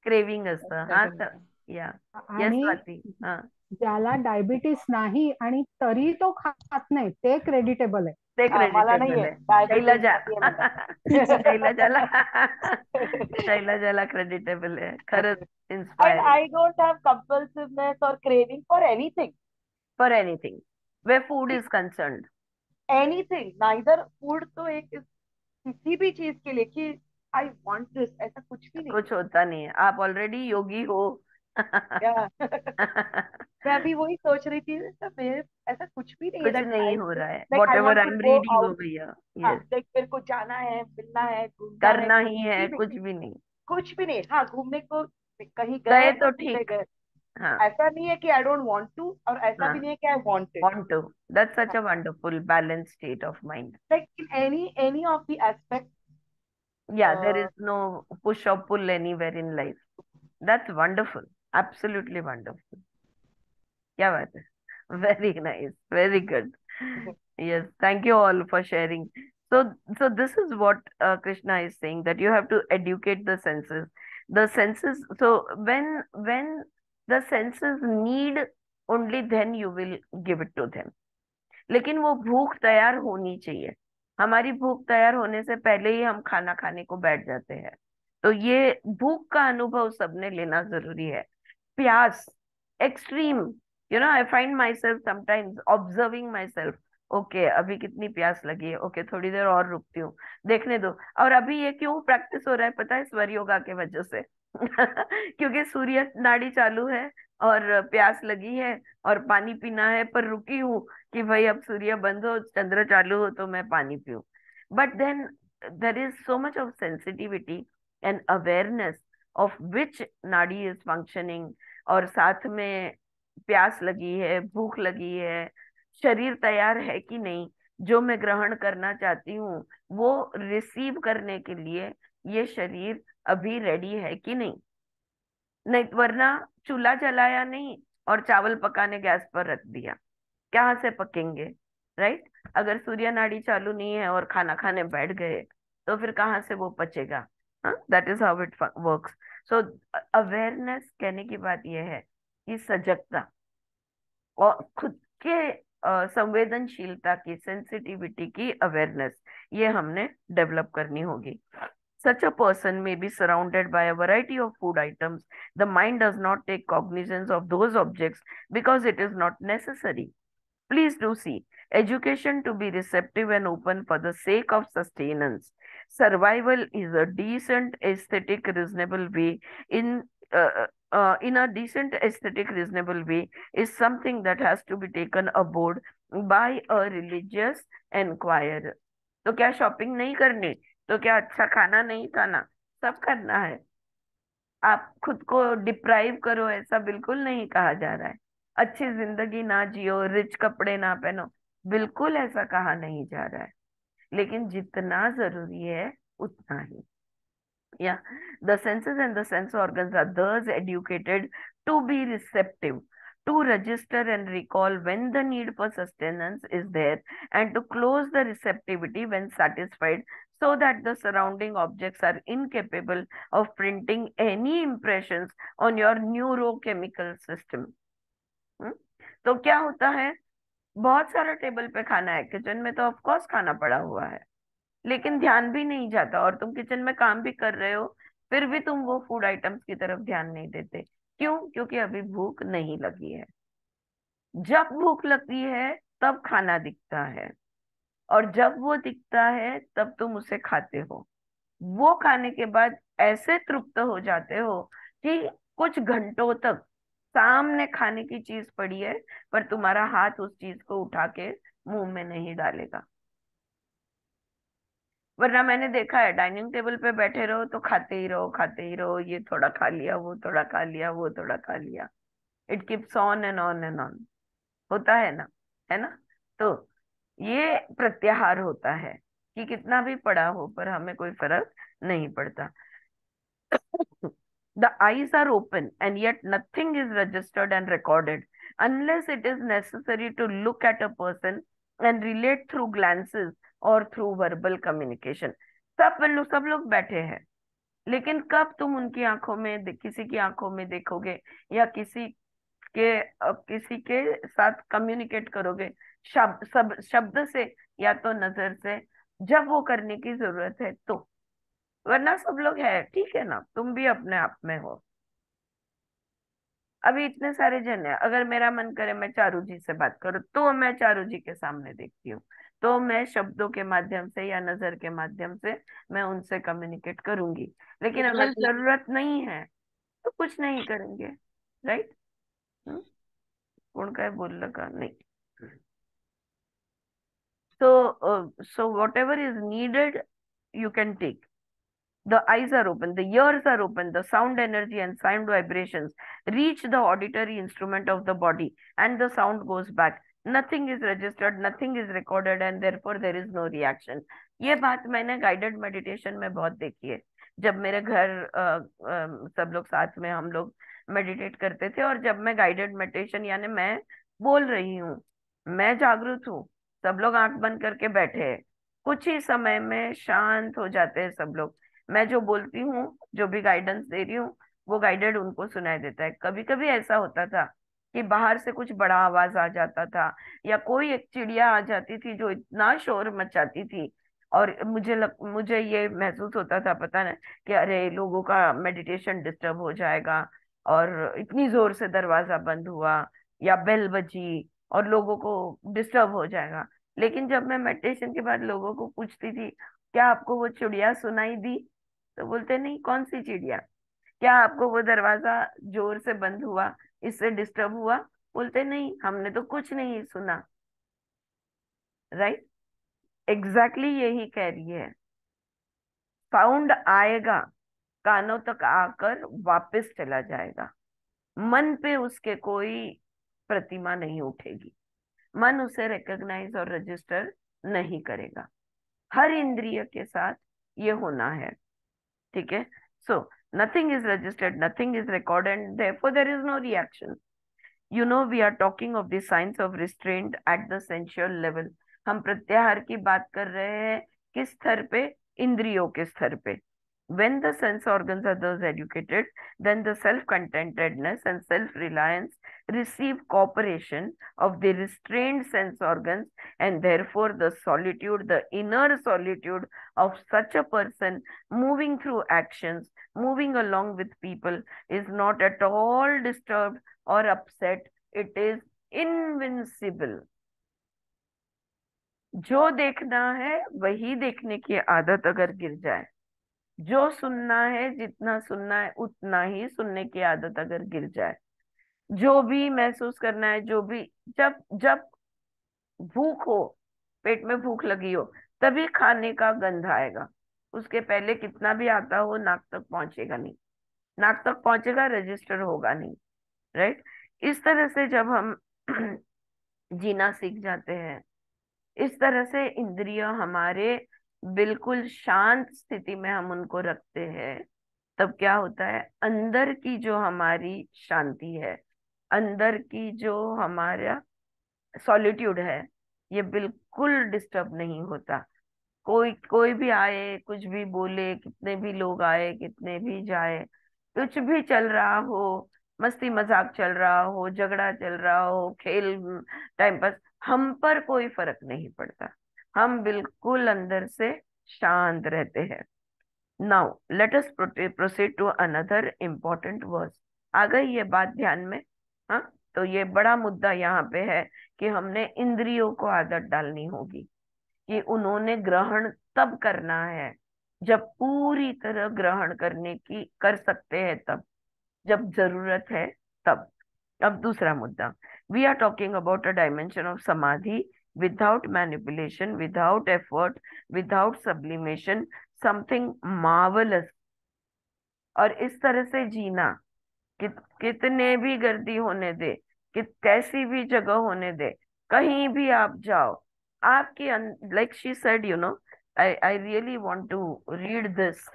क्रेविंग असतं. हा तर, त्याच्यामुळे. या, यस आणि स्वाती. हा, ज्याला डायबिटीस नाही आणि तरी तो खात नाही ते क्रेडिटेबल आहे. ते मला नाही क्रेडिटेबल आहे आहे. डायबिटीज, शैलजा. नाहीये मला. शैलजाला. शैलजाला क्रेडिटेबल आहे खरंच. And inspiring I don't have compulsiveness or craving for anything. For anything way food is concern. Anything. Neither food तो एक किसी भी चीज के लिए कि I want this, ऐसा कुछ भी नहीं कुछ होता नहीं है, आप ऑलरेडी योगी हो. है। मैं अभी वही सोच रही थी, ऐसा मेरे ऐसा कुछ भी नहीं है कुछ that नहीं I हो रहा है. like what I ever want I to am go reading हो out. भैया. हाँ, यस, like मेरे को जाना है, मिलना है, घूमना है, करना कुछ ही भी है, नहीं, कुछ भी नहीं. कुछ भी नहीं। हाँ, घूमने को कहीं गए गए तो तो घूमने ठीक. गए, हाँ, ऐसा नहीं है कि आई डोंट वांट टू और ऐसा भी हाँ, नहीं है कि I want it. want to. That's such a wonderful balanced state of mind. Like in any of the aspect, Yeah, there is no push or pull anywhere in life. That's wonderful. Absolutely wonderful. क्या बात है. Very nice. Very good. Yes, thank you all for sharing. So this is what Krishna is saying, that you have to educate the senses. The senses. So when the senses need, only then you will give it to them. लेकिन वो भूख तैयार होनी चाहिए. हमारी भूख तैयार होने से पहले ही हम खाना खाने को बैठ जाते हैं. तो ये भूख का अनुभव सबने लेना जरूरी है. प्यास extreme, I find my self sometimes observing my self. Okay, अभी कितनी प्यास लगी है, ओके थोड़ी देर और रुकती हूँ, देखने दो. और अभी ये क्यों प्रैक्टिस हो रहा है पता है? स्वर योगा के वजह से. क्योंकि सूर्य नाड़ी चालू है और प्यास लगी है और पानी पीना है, पर रुकी हूँ कि भाई अब सूर्य बंद हो, चंद्र चालू हो तो मैं पानी पीऊं. But then there is so much of sensitivity and awareness of which नाड़ी इज फंक्शनिंग, और साथ में प्यास लगी है, भूख लगी है, शरीर तैयार है कि नहीं, जो मैं ग्रहण करना चाहती हूँ वो रिसीव करने के लिए ये शरीर अभी रेडी है कि नहीं. नहीं वरना चूल्हा जलाया नहीं और चावल पकाने गैस पर रख दिया, कहाँ से पकेंगे? राइट. अगर सूर्य नाड़ी चालू नहीं है और खाना खाने बैठ गए तो फिर कहाँ से वो पचेगा? That is how it works. So awareness कहने की बात यह है कि सजगता और खुद के संवेदनशीलता की, सेंसिटिविटी की अवेयरनेस, ये हमने डेवलप करनी होगी. Such a person may be surrounded by a variety of food items. The mind does not take cognizance of those objects because it is not necessary. Please do see. Education to be receptive and open for the sake of sustenance. Survival is a decent, aesthetic, reasonable way. In a decent, aesthetic, reasonable way is something that has to be taken aboard by a religious enquirer. तो क्या shopping नहीं करनी? तो क्या अच्छा खाना नहीं खाना? सब करना है। आप खुद को डिप्राइव करो, ऐसा बिल्कुल नहीं कहा जा रहा है। अच्छी जिंदगी ना जियो, रिच कपड़े ना पहनो, बिल्कुल ऐसा कहा नहीं जा रहा है। लेकिन जितना जरूरी है उतना ही। Yeah, the senses and the sense organs are thus educated to be receptive, to register and recall when the need for sustenance is there, and to close the receptivity when satisfied, so that the surrounding objects are incapable of printing any impressions on your neurochemical system. तो क्या होता है? बहुत सारा table पे खाना है, kitchen में तो ऑफ कोर्स खाना पड़ा हुआ है, लेकिन ध्यान भी नहीं जाता, और तुम किचन में काम भी कर रहे हो, फिर भी तुम वो फूड आइटम्स की तरफ ध्यान नहीं देते। क्यों? क्योंकि अभी भूख नहीं लगी है। जब भूख लगती है तब खाना दिखता है, और जब वो दिखता है तब तुम उसे खाते हो। वो खाने के बाद ऐसे तृप्त हो जाते हो कि कुछ घंटों तक सामने खाने की चीज पड़ी है, पर तुम्हारा हाथ उस चीज को उठा के मुंह में नहीं डालेगा। वरना मैंने देखा है, डाइनिंग टेबल पे बैठे रहो तो खाते ही रहो, खाते ही रहो, ये थोड़ा खा लिया, वो थोड़ा खा लिया, वो थोड़ा खा लिया। It keeps on and on and on, होता है ना? है ना? तो ये प्रत्याहार होता है कि कितना भी पड़ा हो पर हमें कोई फर्क नहीं पड़ता। The eyes are open and yet nothing is registered and recorded unless it is necessary to look at a person and relate through glances or through verbal communication. सब लोग बैठे हैं, लेकिन कब तुम उनकी आंखों में, किसी की आंखों में देखोगे या किसी के साथ कम्युनिकेट करोगे शब्द से या तो नजर से, जब वो करने की जरूरत है तो। वरना सब लोग है, ठीक है ना, तुम भी अपने आप में हो। अभी इतने सारे जन है, अगर मेरा मन करे मैं चारू जी से बात करूं तो मैं चारू जी के सामने देखती हूँ, तो मैं शब्दों के माध्यम से या नजर के माध्यम से मैं उनसे कम्युनिकेट करूंगी। लेकिन अगर जरूरत नहीं है तो कुछ नहीं करेंगे, राइट? कौन का बोल लगा नहीं। So whatever is needed, you can take. The eyes are open, the ears are open, the sound energy and sound vibrations reach the auditory instrument of the body and the sound goes back. Nothing is registered, nothing is recorded and therefore there is no reaction. ये बात मैंने guided meditation में बहुत देखी है। जब मेरे घर सब लोग साथ में हम लोग मेडिटेट करते थे, और जब मैं गाइडेड मेडिटेशन, यानी मैं बोल रही हूँ, मैं जागरूक हूँ, सब लोग आंख बंद करके बैठे हैं, कुछ ही समय में शांत हो जाते हैं सब लोग। मैं जो बोलती हूँ, जो भी गाइडेंस दे रही हूँ, वो गाइडेड उनको सुनाई देता है। कभी कभी ऐसा होता था कि बाहर से कुछ बड़ा आवाज आ जाता था, या कोई एक चिड़िया आ जाती थी जो इतना शोर मचाती थी, और मुझे ये महसूस होता था, पता नहीं कि अरे लोगों का मेडिटेशन डिस्टर्ब हो जाएगा, और इतनी जोर से दरवाजा बंद हुआ या बेल बजी और लोगों को डिस्टर्ब हो जाएगा। लेकिन जब मैं मेडिटेशन के बाद लोगों को पूछती थी, क्या आपको वो चिड़िया सुनाई दी? तो बोलते नहीं, कौन सी चिड़िया? क्या आपको वो दरवाजा जोर से बंद हुआ, इससे डिस्टर्ब हुआ? बोलते नहीं, हमने तो कुछ नहीं सुना। राइट? एग्जैक्टली यही कह रही है। साउंड आएगा, कानों तक आकर वापस चला जाएगा, मन पे उसके कोई प्रतिमा नहीं उठेगी, मन उसे रिकॉग्नाइज और रजिस्टर नहीं करेगा। हर इंद्रिय के साथ ये होना है, ठीक है? सो nothing is registered, nothing is recorded, and therefore there is no reaction. You know, we are talking of the science of restraint at the sensual level. हम प्रत्याहार की बात कर रहे हैं किस स्तर पे? इंद्रियों के स्तर पे। When the sense organs are thus educated, then the self-contentedness and self-reliance receive cooperation of the restrained sense organs, and therefore the solitude, the inner solitude of such a person moving through actions, moving along with people, is not at all disturbed or upset. It is invincible. जो देखना है वही देखने की आदत अगर गिर जाए, जो सुनना है जितना सुनना है उतना ही सुनने की आदत अगर गिर जाए, जो भी महसूस करना है, जो भी, जब जब भूख हो, पेट में भूख लगी हो, तभी खाने का गंध आएगा। उसके पहले कितना भी आता हो नाक तक पहुंचेगा नहीं, नाक तक पहुंचेगा रजिस्टर होगा नहीं, राइट। इस तरह से जब हम जीना सीख जाते हैं, इस तरह से इंद्रिय हमारे बिल्कुल शांत स्थिति में हम उनको रखते हैं, तब क्या होता है, अंदर की जो हमारी शांति है, अंदर की जो हमारा सॉलिट्यूड है, ये बिल्कुल डिस्टर्ब नहीं होता। कोई कोई भी आए, कुछ भी बोले, कितने भी लोग आए, कितने भी जाए, कुछ भी चल रहा हो, मस्ती मजाक चल रहा हो, झगड़ा चल रहा हो, खेल, टाइम पास, हम पर कोई फर्क नहीं पड़ता। हम बिल्कुल अंदर से शांत रहते हैं। Now let us proceed to another important verse. आ गई ये बात ध्यान में? हाँ, तो ये बड़ा मुद्दा यहाँ पे है कि हमने इंद्रियों को आदत डालनी होगी, कि उन्होंने ग्रहण तब करना है जब पूरी तरह ग्रहण करने की कर सकते हैं, तब जब जरूरत है तब। अब दूसरा मुद्दा, we are talking about a dimension of samadhi without manipulation, without effort, without sublimation, something marvellous. और इस तरह से जीना, कितने भी गर्दी होने दे, कैसी भी जगह होने दे, कहीं भी आप जाओ, आपकी, like she said, you know, I really want to read this,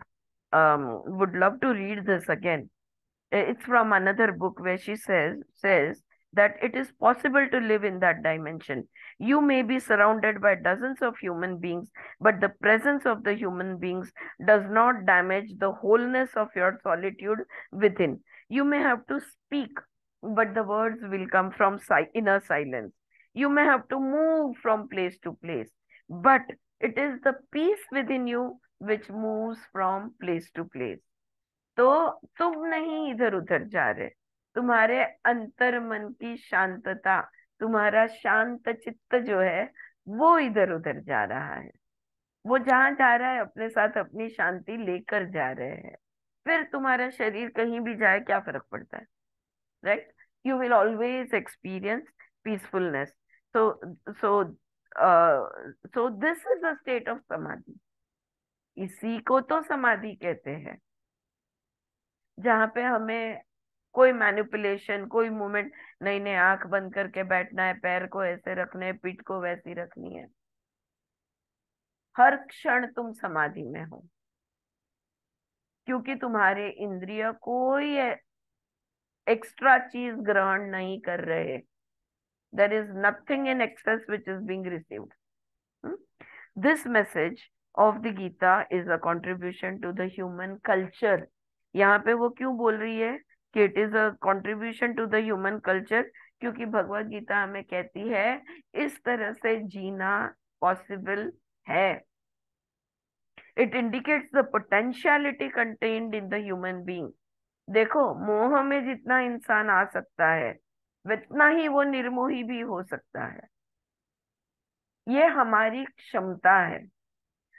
would love to read this again. It's from another book where she says that it is possible to live in that dimension. You may be surrounded by dozens of human beings, but the presence of the human beings does not damage the wholeness of your solitude within. You may have to speak, but the words will come from inner silence. You may have to move from place to place, but it is the peace within you which moves from place to place. तो तुम नहीं इधर उधर जा रहे, तुम्हारे अंतर मन की शांतता, तुम्हारा शांत चित्त जो है वो इधर उधर जा रहा है। वो जहां जा रहा है अपने साथ अपनी शांति लेकर जा रहे हैं। फिर तुम्हारा शरीर कहीं भी जाए क्या फर्क पड़ता है, right? You will always experience peacefulness. So so so this is the state of समाधि। इसी को तो समाधि कहते हैं, जहां पे हमें कोई मैनिपुलेशन, कोई मूवमेंट नहीं, नहीं आंख बंद करके बैठना है, पैर को ऐसे रखने है, पीठ को वैसी रखनी है। हर क्षण तुम समाधि में हो, क्योंकि तुम्हारे इंद्रिय कोई एक्स्ट्रा चीज ग्रहण नहीं कर रहे। There is nothing in excess which is being received. This message of the Gita is a contribution to the human culture. यहाँ पे वो क्यों बोल रही है कि it is a contribution to the human culture? क्योंकि भगवत गीता हमें कहती है इस तरह से जीना पॉसिबल है। It indicates the potentiality contained in the human being. देखो, मोह में जितना इंसान आ सकता है उतना ही वो निर्मोही भी हो सकता है। ये हमारी क्षमता है।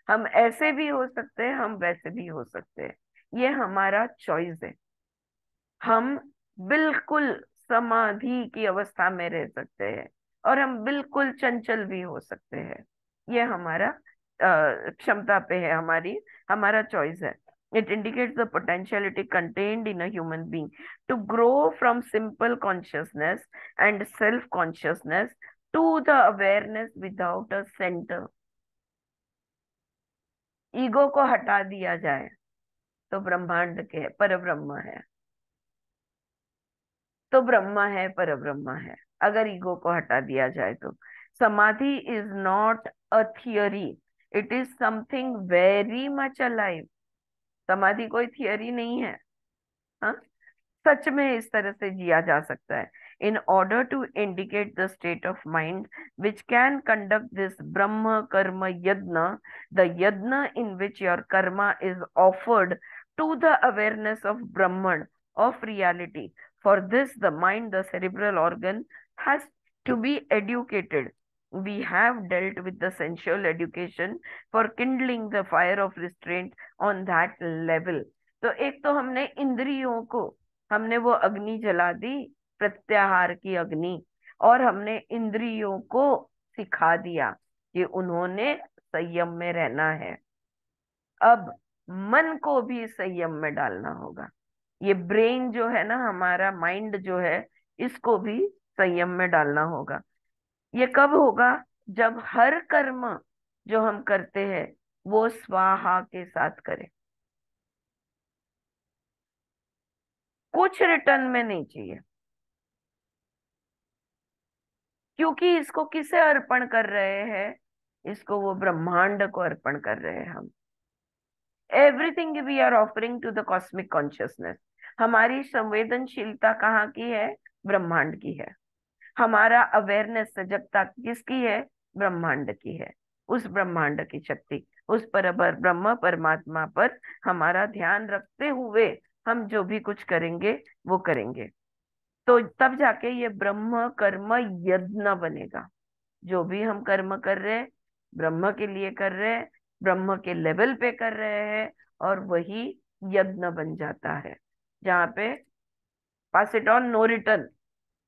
हम ऐसे भी हो सकते हैं, हम वैसे भी हो सकते हैं, ये हमारा चॉइस है। हम बिल्कुल समाधि की अवस्था में रह सकते हैं और हम बिल्कुल चंचल भी हो सकते हैं। ये हमारा क्षमता पे है, हमारा चॉइस है। It indicates the potentiality contained in a human being to grow from simple consciousness and self-consciousness to the awareness without a center. Ego को हटा दिया जाए तो ब्रह्मांड के परब्रह्म है, तो ब्रह्म है, परब्रह्म है। अगर ईगो को हटा दिया जाए तो समाधि is not a theory, it is something very much alive. समाधि कोई थियरी नहीं है, हाँ, सच में इस तरह से जिया जा सकता है। in order to indicate the state of mind which can conduct this Brahma Karma Yajna, the yajna in which your karma is offered to the awareness of Brahman, of reality. For this, the mind, the cerebral organ, has to be educated. We have dealt with the sensual education for kindling the fire of restraint on that level. तो एक तो हमने इंद्रियों को, हमने वो अग्नि जला दी, प्रत्याहार की अग्नि, और हमने इंद्रियों को सिखा दिया कि उन्होंने संयम में रहना है। अब मन को भी संयम में डालना होगा। ये ब्रेन जो है ना, हमारा माइंड जो है, इसको भी संयम में डालना होगा। ये कब होगा? जब हर कर्म जो हम करते हैं वो स्वाहा के साथ करें। कुछ रिटर्न में नहीं चाहिए, क्योंकि इसको किसे अर्पण कर रहे हैं? इसको वो ब्रह्मांड को अर्पण कर रहे हैं हम। Everything we are offering to the cosmic consciousness. हमारी संवेदनशीलता कहाँ की है? ब्रह्मांड की है। हमारा अवेयरनेस सजगता किसकी है? ब्रह्मांड की है। उस ब्रह्मांड की शक्ति, उस ब्रह्म परमात्मा पर हमारा ध्यान रखते हुए हम जो भी कुछ करेंगे वो करेंगे, तो तब जाके ये ब्रह्म कर्म यज्ञ बनेगा। जो भी हम कर्म कर रहे हैं, ब्रह्म के लिए कर रहे हैं, ब्रह्म के लेवल पे कर रहे हैं, और वही यज्ञ बन जाता है। जहाँ पे pass it on no return,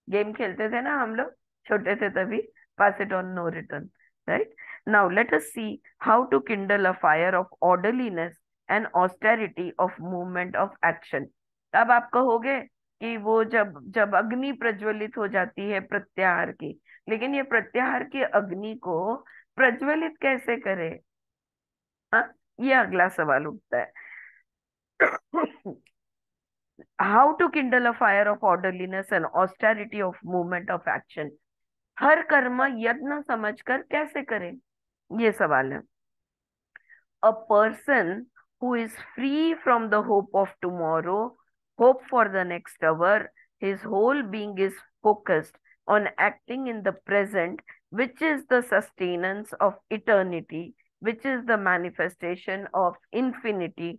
game खेलते थे ना हम लोग, छोटे थे तभी, pass it on no return, right? Now let us see how to kindle a fire of orderliness and austerity of movement of action. अब आप कहोगे कि वो जब जब अग्नि प्रज्वलित हो जाती है प्रत्याहार की, लेकिन ये प्रत्याहार की अग्नि को प्रज्वलित कैसे करे? हाँ, ये अगला सवाल उठता है। How to kindle a fire of orderliness and austerity of movement of action? हर कर्म यत्न समझकर कैसे करें? ये सवाल है। A person who is free from the hope of tomorrow, hope for the next hour, his whole being is focused on acting in the present, which is the sustenance of eternity, which is the manifestation of infinity.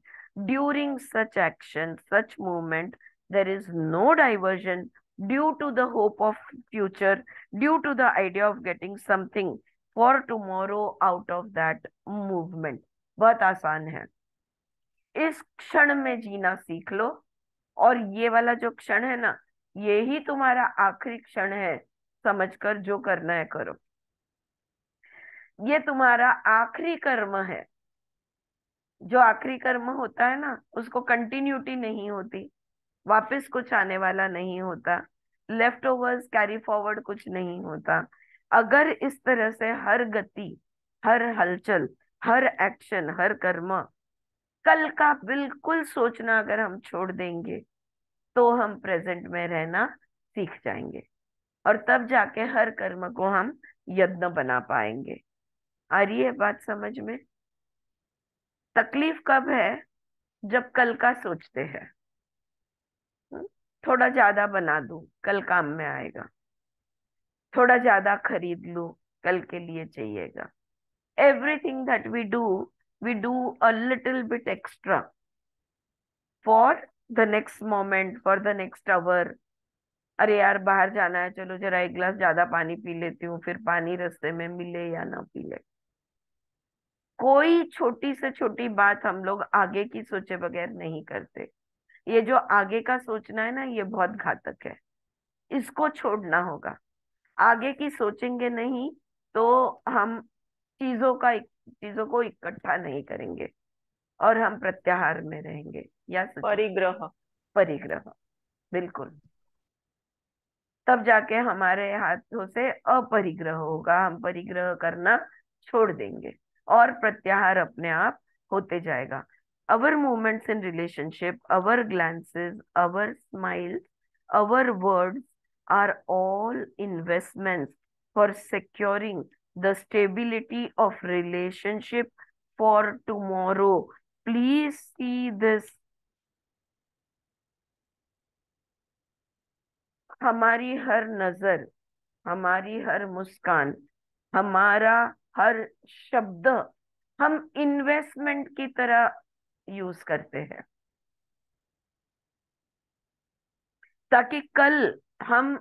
During such action, such movement, there is no diversion due to the hope of future, due to the idea of getting something for tomorrow out of that movement. बहुत आसान है। इस क्षण में जीना सीख लो, और ये वाला जो क्षण है ना, ये ही तुम्हारा आखिरी क्षण है, समझकर जो करना है करो। ये तुम्हारा आखिरी कर्म है। जो आखिरी कर्म होता है ना, उसको कंटिन्यूटी नहीं होती, वापस कुछ आने वाला नहीं होता, लेफ्ट ओवर्स कैरी फॉरवर्ड कुछ नहीं होता। अगर इस तरह से हर गति, हर हलचल, हर एक्शन, हर कर्म, कल का बिल्कुल सोचना अगर हम छोड़ देंगे, तो हम प्रेजेंट में रहना सीख जाएंगे, और तब जाके हर कर्म को हम यज्ञ बना पाएंगे। आ रही है बात समझ में? तकलीफ कब है? जब कल का सोचते हैं। थोड़ा ज्यादा बना दूं, कल काम में आएगा। थोड़ा ज्यादा खरीद लूं, कल के लिए चाहिएगा। Everything that we do a little bit extra for the next moment, for the next hour. अरे यार बाहर जाना है, चलो जरा एक गिलास ज्यादा पानी पी लेती हूँ, फिर पानी रास्ते में मिले या ना मिले। कोई छोटी से छोटी बात हम लोग आगे की सोचे बगैर नहीं करते। ये जो आगे का सोचना है ना, ये बहुत घातक है, इसको छोड़ना होगा। आगे की सोचेंगे नहीं तो हम चीजों को इकट्ठा नहीं करेंगे, और हम प्रत्याहार में रहेंगे, या परिग्रह। परिग्रह, बिल्कुल। तब जाके हमारे हाथों से अपरिग्रह होगा, हम परिग्रह करना छोड़ देंगे, और प्रत्याहार अपने आप होते जाएगा। Our movements in relationship, our glances, our smiles, our words are all investments for securing the stability of relationship for tomorrow. Please see this. हमारी हर नजर, हमारी हर मुस्कान, हमारा हर शब्द हम इन्वेस्टमेंट की तरह यूज करते हैं, ताकि कल हम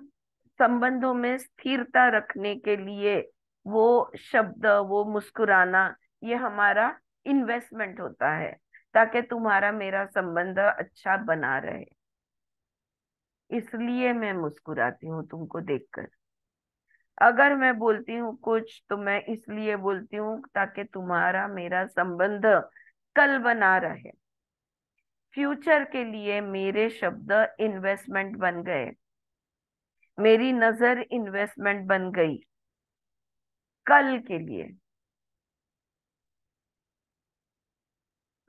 संबंधों में स्थिरता रखने के लिए वो शब्द, वो मुस्कुराना, ये हमारा इन्वेस्टमेंट होता है, ताकि तुम्हारा मेरा संबंध अच्छा बना रहे। इसलिए मैं मुस्कुराती हूँ तुमको देखकर। अगर मैं बोलती हूँ कुछ तो मैं इसलिए बोलती हूँ ताकि तुम्हारा मेरा संबंध कल बना रहे। फ्यूचर के लिए मेरे शब्द इन्वेस्टमेंट बन गए, मेरी नजर इन्वेस्टमेंट बन गई कल के लिए।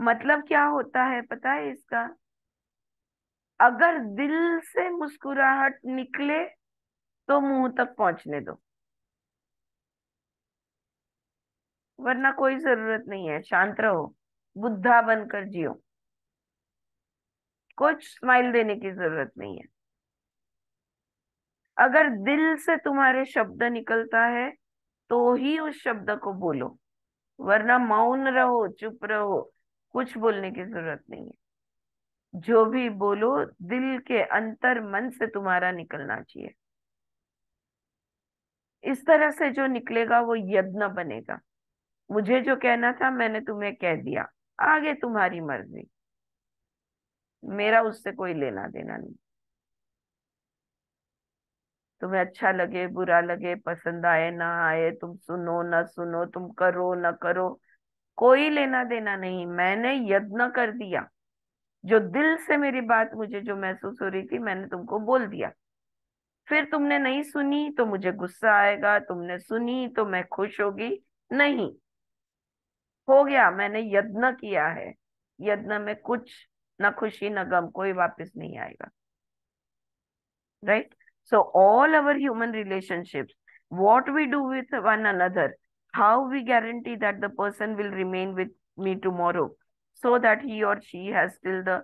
मतलब क्या होता है पता है इसका? अगर दिल से मुस्कुराहट निकले तो मुंह तक पहुंचने दो, वरना कोई जरूरत नहीं है। शांत रहो, बुद्धा बनकर जियो, कुछ स्माइल देने की जरूरत नहीं है। अगर दिल से तुम्हारे शब्द निकलता है तो ही उस शब्द को बोलो, वरना मौन रहो, चुप रहो, कुछ बोलने की जरूरत नहीं है। जो भी बोलो दिल के अंतर मन से तुम्हारा निकलना चाहिए। इस तरह से जो निकलेगा वो यज्ञ बनेगा। मुझे जो कहना था मैंने तुम्हें कह दिया, आगे तुम्हारी मर्जी, मेरा उससे कोई लेना देना नहीं। तुम्हें अच्छा लगे बुरा लगे, पसंद आए ना आए, तुम सुनो ना सुनो, तुम करो ना करो, कोई लेना देना नहीं। मैंने यज्ञ कर दिया, जो दिल से मेरी बात मुझे जो महसूस हो रही थी मैंने तुमको बोल दिया। फिर तुमने नहीं सुनी तो मुझे गुस्सा आएगा, तुमने सुनी तो मैं खुश होगी नहीं। हो गया, मैंने यज्ञ किया है। यज्ञ में कुछ ना खुशी ना गम, कोई वापस नहीं आएगा। Right? So all our human relationships, what we do with one another, how we guarantee that the person will remain with me tomorrow, so that he or she has still the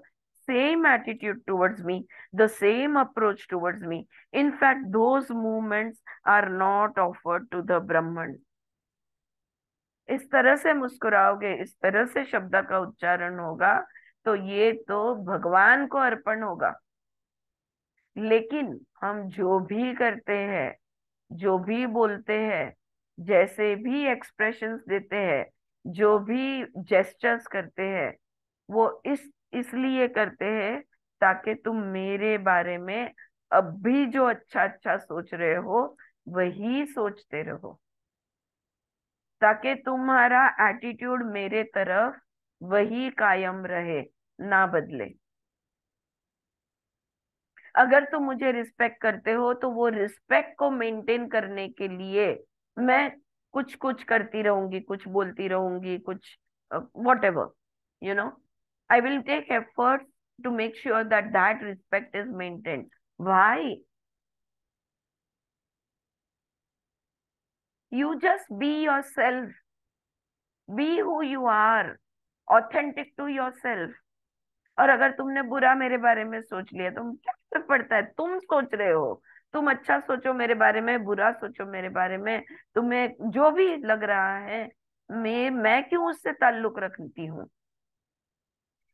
same attitude towards me, the same approach towards me. In fact, those movements are not offered to the Brahman. इस तरह से मुस्कुराओगे, इस तरह से शब्द का उच्चारण होगा तो ये तो भगवान को अर्पण होगा। लेकिन हम जो भी करते हैं, जो भी बोलते हैं, जैसे भी एक्सप्रेशंस देते हैं, जो भी जेस्चर्स करते हैं, वो इसलिए करते हैं ताकि तुम मेरे बारे में अब भी जो अच्छा अच्छा सोच रहे हो वही सोचते रहो, ताकि तुम्हारा एटीट्यूड मेरे तरफ वही कायम रहे, ना बदले। अगर तुम मुझे रिस्पेक्ट करते हो तो वो रिस्पेक्ट को मेंटेन करने के लिए मैं कुछ कुछ करती रहूंगी, कुछ बोलती रहूंगी, कुछ whatever, you know, I will take effort to make sure that that respect is maintained. Why? You just be yourself, be who you are, authentic to yourself. और अगर तुमने बुरा मेरे बारे में सोच लिया तो क्या फर्क पड़ता है? तुम सोच रहे हो, तुम अच्छा सोचो मेरे बारे में, बुरा सोचो मेरे बारे में, तुम्हें जो भी लग रहा है, मैं क्यों उससे ताल्लुक रखती हूँ?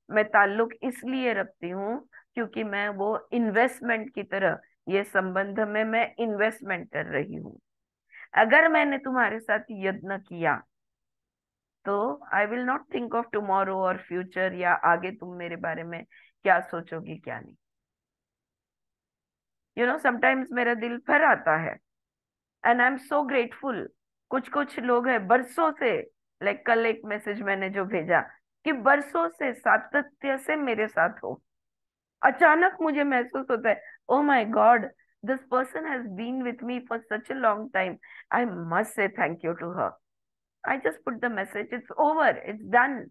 मैं ताल्लुक इसलिए रखती हूँ क्योंकि मैं वो इन्वेस्टमेंट की तरह ये संबंध में मैं इन्वेस्टमेंट कर रही हूँ। अगर मैंने तुम्हारे साथ यत्न किया तो I will not think of tomorrow और फ्यूचर, या आगे तुम मेरे बारे में क्या सोचोगी क्या नहीं। यू नो, समटाइम्स मेरा दिल भर आता है and I am so grateful. कुछ कुछ लोग हैं बरसों से, लाइक कल एक मैसेज मैंने जो भेजा कि बरसों से सातत्य से मेरे साथ हो, अचानक मुझे महसूस होता है oh my god, this person has been with me for such a long time, I must say thank you to her. I just put the message, it's over, it's done.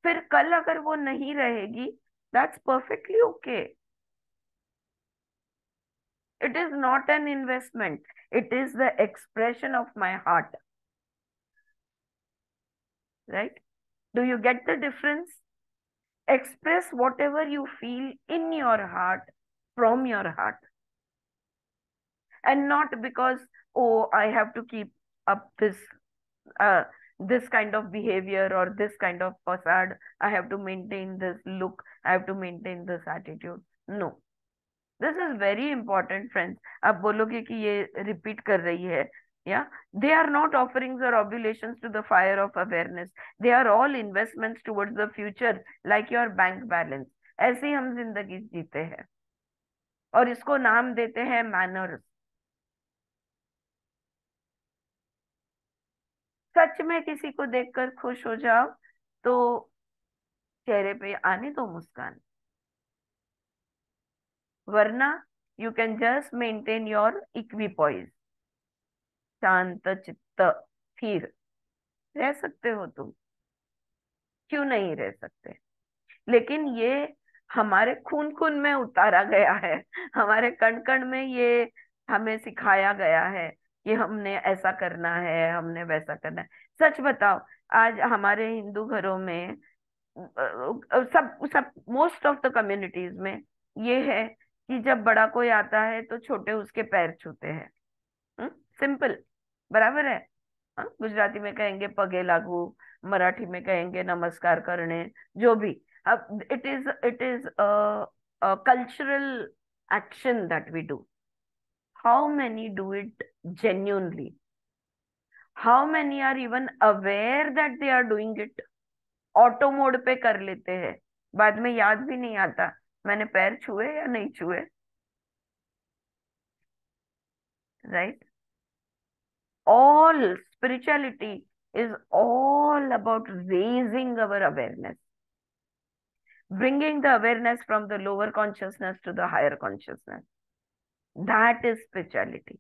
फिर कल अगर वो नहीं रहेगी, that's perfectly okay. It is not an investment, it is the expression of my heart. Right? Do you get the difference? Express whatever you feel in your heart from your heart. and not because, oh, I have to keep up this kind of behavior or this kind of facade. I have to maintain this look. I have to maintain this attitude. No, this is very important, friends. आप बोलोगे कि ये repeat कर रही है, या they are not offerings or oblations to the fire of awareness. They are all investments towards the future, like your bank balance. ऐसे ही हम जिंदगी जीते हैं, और इसको नाम देते हैं मैनर्स। सच में किसी को देखकर खुश हो जाओ तो चेहरे पे आने दो मुस्कान, वरना you can just maintain your equipoise. शांत चित्त स्थिर रह सकते हो तुम, क्यों नहीं रह सकते? लेकिन ये हमारे खून खून में उतारा गया है, हमारे कण कण में ये हमें सिखाया गया है कि हमने ऐसा करना है, हमने वैसा करना है। सच बताओ, आज हमारे हिंदू घरों में सब सब मोस्ट ऑफ द कम्युनिटीज में ये है कि जब बड़ा कोई आता है तो छोटे उसके पैर छूते हैं। सिंपल, बराबर है। गुजराती में कहेंगे पगे लागू, मराठी में कहेंगे नमस्कार करने, जो भी। अब it is a cultural action that we do. How many do it genuinely? How many are even aware that they are doing it? Auto mode पे कर लेते हैं, बाद में याद भी नहीं आता मैंने पैर छुए या नहीं छुए, right? All spirituality is all about raising our awareness, bringing the awareness from the lower consciousness to the higher consciousness. That is spirituality.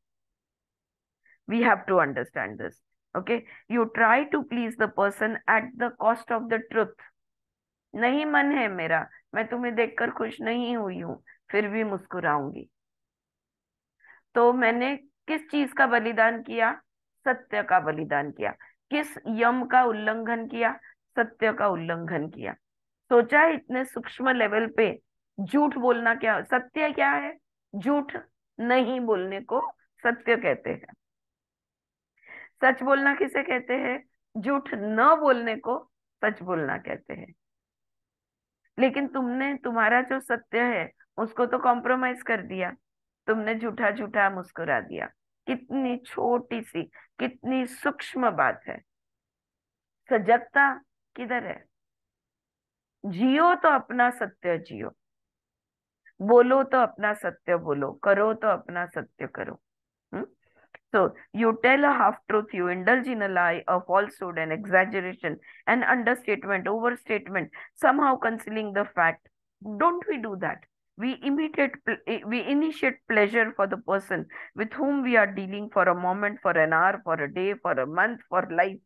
We have to understand this. Okay, you try to please the person at the cost of the truth. नहीं मन है मेरा, मैं तुम्हें देखकर खुश नहीं हुई हूं, फिर भी मुस्कुराऊंगी। तो मैंने किस चीज का बलिदान किया? सत्य का बलिदान किया। किस यम का उल्लंघन किया? सत्य का उल्लंघन किया। सोचा है इतने सूक्ष्म लेवल पे झूठ बोलना क्या, सत्य क्या है? झूठ नहीं बोलने को सत्य कहते हैं। सच बोलना किसे कहते हैं? झूठ न बोलने को सच बोलना कहते हैं। लेकिन तुमने तुम्हारा जो सत्य है उसको तो कॉम्प्रोमाइज कर दिया, तुमने झूठा झूठा मुस्कुरा दिया। कितनी छोटी सी, कितनी सूक्ष्म बात है। सजगता किधर है? जियो तो अपना सत्य जियो, बोलो तो अपना सत्य बोलो, करो तो अपना सत्य करो। So you tell a half truth, you indulge in a lie, a falsehood, an exaggeration, an understatement, overstatement, somehow concealing the fact. Don't we do that? We initiate pleasure for the person with whom we are dealing for a moment, for an hour, for a day, for a month, for life.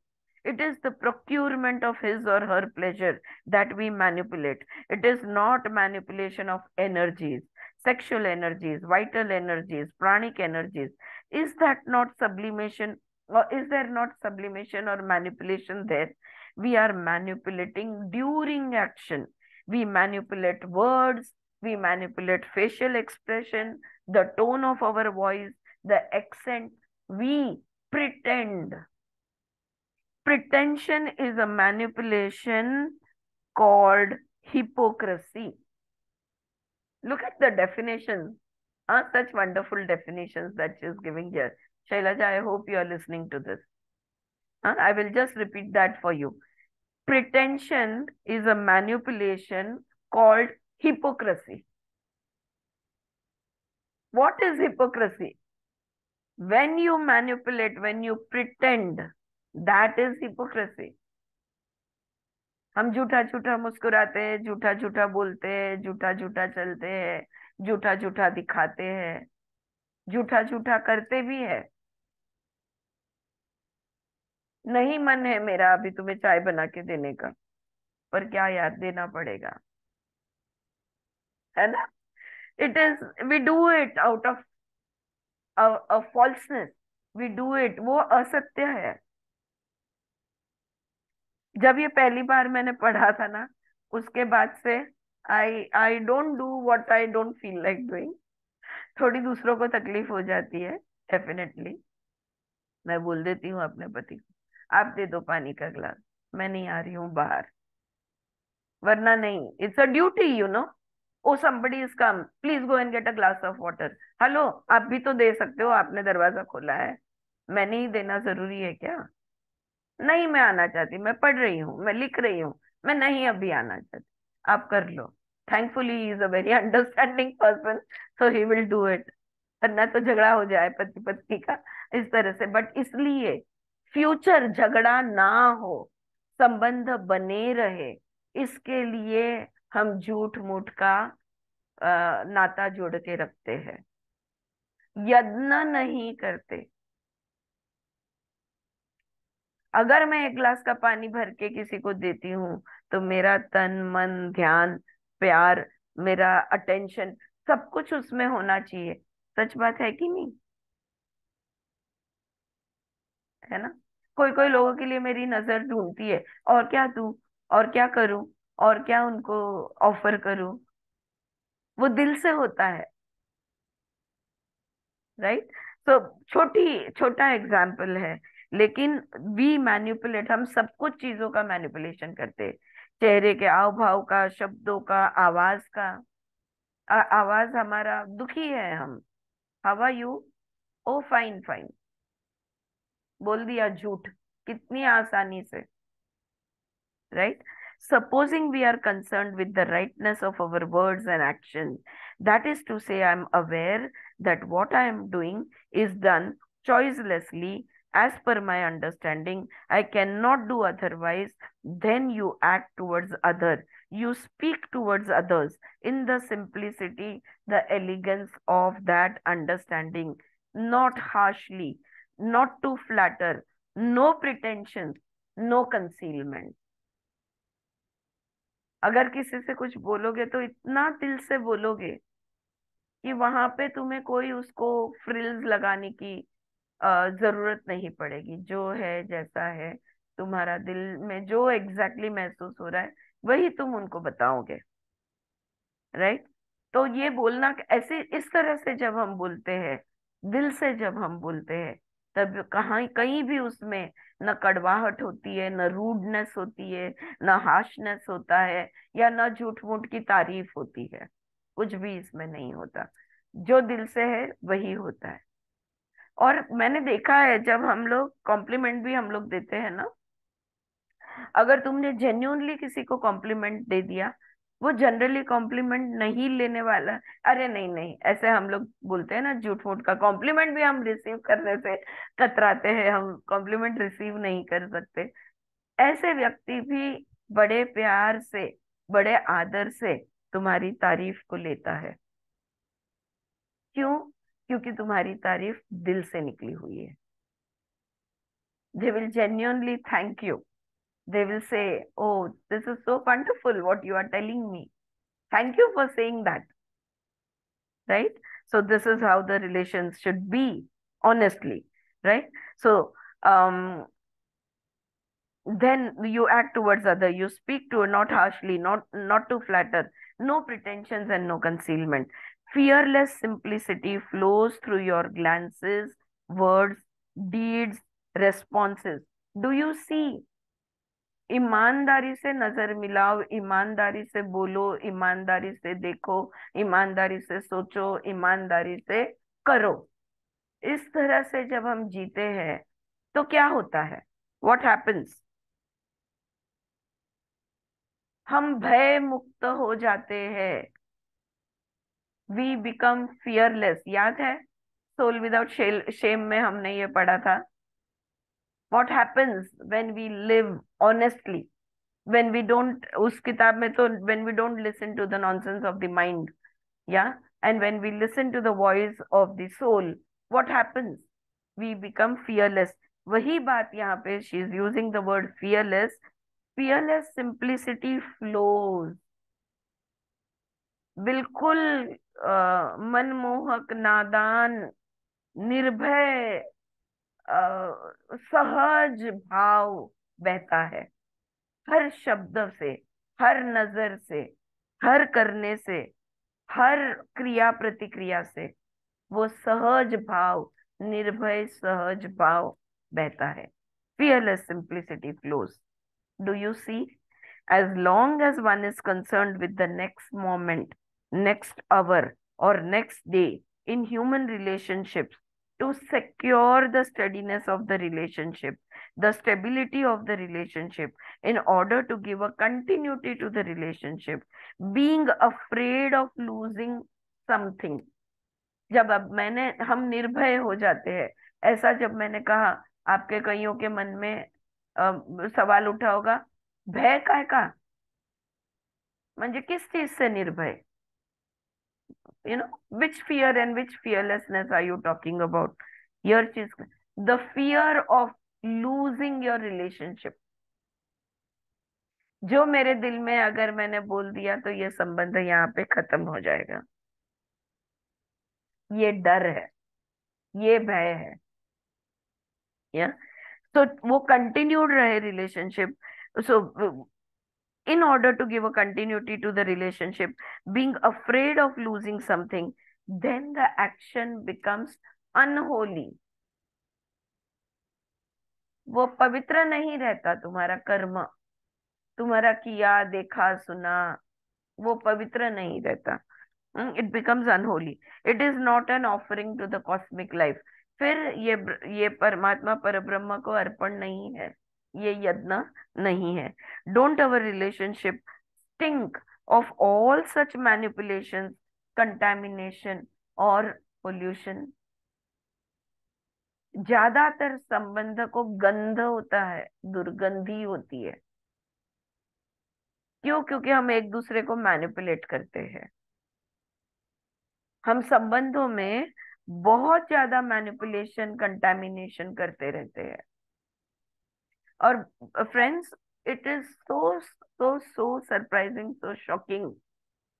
It is the procurement of his or her pleasure that we manipulate. It is not manipulation of energies, sexual energies, vital energies, pranic energies. Is that not sublimation, or is there not sublimation or manipulation there? We are manipulating during action. We manipulate words, we manipulate facial expression, the tone of our voice, the accent. We pretend. Pretension is a manipulation called hypocrisy. Look at the definitions. Such wonderful definitions that she is giving here. Shailaja, I hope you are listening to this. I will just repeat that for you. Pretension is a manipulation called hypocrisy. What is hypocrisy? When you manipulate, when you pretend, that is hypocrisy. हम झूठा झूठा मुस्कुराते हैं, झूठा झूठा बोलते हैं, झूठा झूठा चलते हैं, झूठा झूठा दिखाते हैं, झूठा झूठा करते भी है। नहीं मन है मेरा अभी तुम्हें चाय बना के देने का, पर क्या याद देना पड़ेगा, है ना? It is, we do it out of a falseness. We do it, वो असत्य है। जब ये पहली बार मैंने पढ़ा था ना, उसके बाद से I don't do what I don't feel like doing. थोड़ी दूसरों को तकलीफ हो जाती है, डेफिनेटली मैं बोल देती हूँ अपने पति को, आप दे दो पानी का ग्लास, मैं नहीं आ रही हूँ बाहर, वरना नहीं, it's a duty you know. Oh somebody is come, please go and get a glass of water. Hello, आप भी तो दे सकते हो, आपने दरवाजा खोला है, मैंने ही देना जरूरी है क्या? नहीं मैं आना चाहती, मैं पढ़ रही हूँ, मैं लिख रही हूँ, मैं नहीं अभी आना चाहती, आप कर लो। Thankfully he is a very understanding person, so he will do it. वरना तो झगड़ा हो जाए पति पत्नी का इस तरह से। बट इसलिए फ्यूचर झगड़ा ना हो, संबंध बने रहे, इसके लिए हम झूठ मूठ का नाता जोड़ के रखते हैं, यत्न नहीं करते। अगर मैं एक गिलास का पानी भर के किसी को देती हूँ तो मेरा तन मन ध्यान प्यार, मेरा अटेंशन, सब कुछ उसमें होना चाहिए। सच बात है कि नहीं? है ना? कोई कोई लोगों के लिए मेरी नजर ढूंढती है, और क्या दूं, और क्या करूं, और क्या उनको ऑफर करूं, वो दिल से होता है, राइट? तो छोटा एग्जाम्पल है, लेकिन वी मैन्युपुलेट, हम सब कुछ चीजों का मैनिपुलेशन करते हैं, चेहरे के हाव भाव का, शब्दों का, आवाज का। आवाज हमारा दुखी है, हम how are you, oh fine fine, बोल दिया झूठ कितनी आसानी से, right? Supposing we are concerned with the rightness of our words and actions, that is to say, I'm aware that what I am doing is done choicelessly as per my understanding. I cannot do otherwise. Then you act towards other. You speak towards others in the simplicity, the elegance of that understanding, not harshly, not to flatter, no pretensions, no concealment. अगर किसी से कुछ बोलोगे तो इतना दिल से बोलोगे कि वहां पे तुम्हें कोई उसको फ्रिल्स लगाने की जरूरत नहीं पड़ेगी। जो है जैसा है, तुम्हारा दिल में जो एग्जैक्टली महसूस हो रहा है वही तुम उनको बताओगे, राइट? तो ये बोलना ऐसे इस तरह से जब हम बोलते हैं, दिल से जब हम बोलते हैं, तब कहाँ कहीं भी उसमें न कड़वाहट होती है, न रूडनेस होती है, न हार्शनेस होता है, या न झूठ मूठ की तारीफ होती है, कुछ भी इसमें नहीं होता। जो दिल से है वही होता है। और मैंने देखा है जब हम लोग कॉम्प्लीमेंट भी हम लोग देते हैं ना, अगर तुमने जेन्यूनली किसी को कॉम्प्लीमेंट दे दिया, वो जनरली कॉम्प्लीमेंट नहीं लेने वाला, अरे नहीं नहीं, ऐसे हम लोग बोलते हैं ना झूठ मूठ का, कॉम्प्लीमेंट भी हम रिसीव करने से कतराते हैं, हम कॉम्प्लीमेंट रिसीव नहीं कर सकते। ऐसे व्यक्ति भी बड़े प्यार से, बड़े आदर से तुम्हारी तारीफ को लेता है। क्यों? क्योंकि तुम्हारी तारीफ दिल से निकली हुई है। They will genuinely thank you, they will say, oh, this is so wonderful what you are telling me, thank you for saying that, right? So this is how the relations should be, honestly, right? So um then you act towards other, you speak to, not harshly, not to flatter, no pretensions and no concealment. Fearless simplicity flows through your glances, words, deeds, responses. Do you see? ईमानदारी से नजर मिलाओ, ईमानदारी से बोलो, ईमानदारी से देखो, ईमानदारी से सोचो, ईमानदारी से करो। इस तरह से जब हम जीते हैं तो क्या होता है? What happens? हम भय मुक्त हो जाते हैं। We become fearless. याद है सोल विदाउट शेम में हमने ये पढ़ा था। What happens when we live honestly, when we don't, उस किताब में तो when we don't listen to the nonsense of the mind, yeah, and when we listen to the voice of the soul, what happens? We become fearless. वही बात यहाँ पे she is using the word fearless. Fearless simplicity flows, बिल्कुल मनमोहक, नादान, निर्भय, सहज भाव बहता है। हर शब्द से, हर नजर से, हर करने से, हर क्रिया प्रतिक्रिया से वो सहज भाव, निर्भय सहज भाव बहता है. Fearless simplicity flows. Do you see? As long as one is concerned with the next moment, next hour, or next day in human relationships, to secure the steadiness of the relationship, the stability of the relationship, in order to give a continuity to the relationship, being afraid of losing something. जब अब हम निर्भय हो जाते हैं, ऐसा जब मैंने कहा, आपके कईयों के मन में सवाल उठा होगा, भय काय का, म्हणजे किस चीज से निर्भय? which fear and which fearlessness are you talking about? Your चीज, the fear of losing your relationship. जो मेरे दिल में अगर मैंने बोल दिया तो ये संबंध यहाँ पे खत्म हो जाएगा, ये डर है, ये भय है. या तो वो कंटिन्यूड रहे relationship. So in order to give a continuity to the relationship, being afraid of losing something, then the action becomes unholy. वो पवित्र नहीं रहता. तुम्हारा कर्म, तुम्हारा किया देखा सुना, वो पवित्र नहीं रहता. It becomes unholy. It is not an offering to the cosmic life. फिर ये परमात्मा परब्रह्म को अर्पण नहीं है, ये यज्ञ नहीं है. Don't our relationship stink of all such manipulations, contamination और pollution? ज्यादातर संबंध को गंध होता है, दुर्गंधी होती है. क्यों? क्योंकि हम एक दूसरे को मैनिपुलेट करते हैं. हम संबंधों में बहुत ज्यादा मैनिपुलेशन, कंटामिनेशन करते रहते हैं. और friends, it is so so so surprising, so shocking.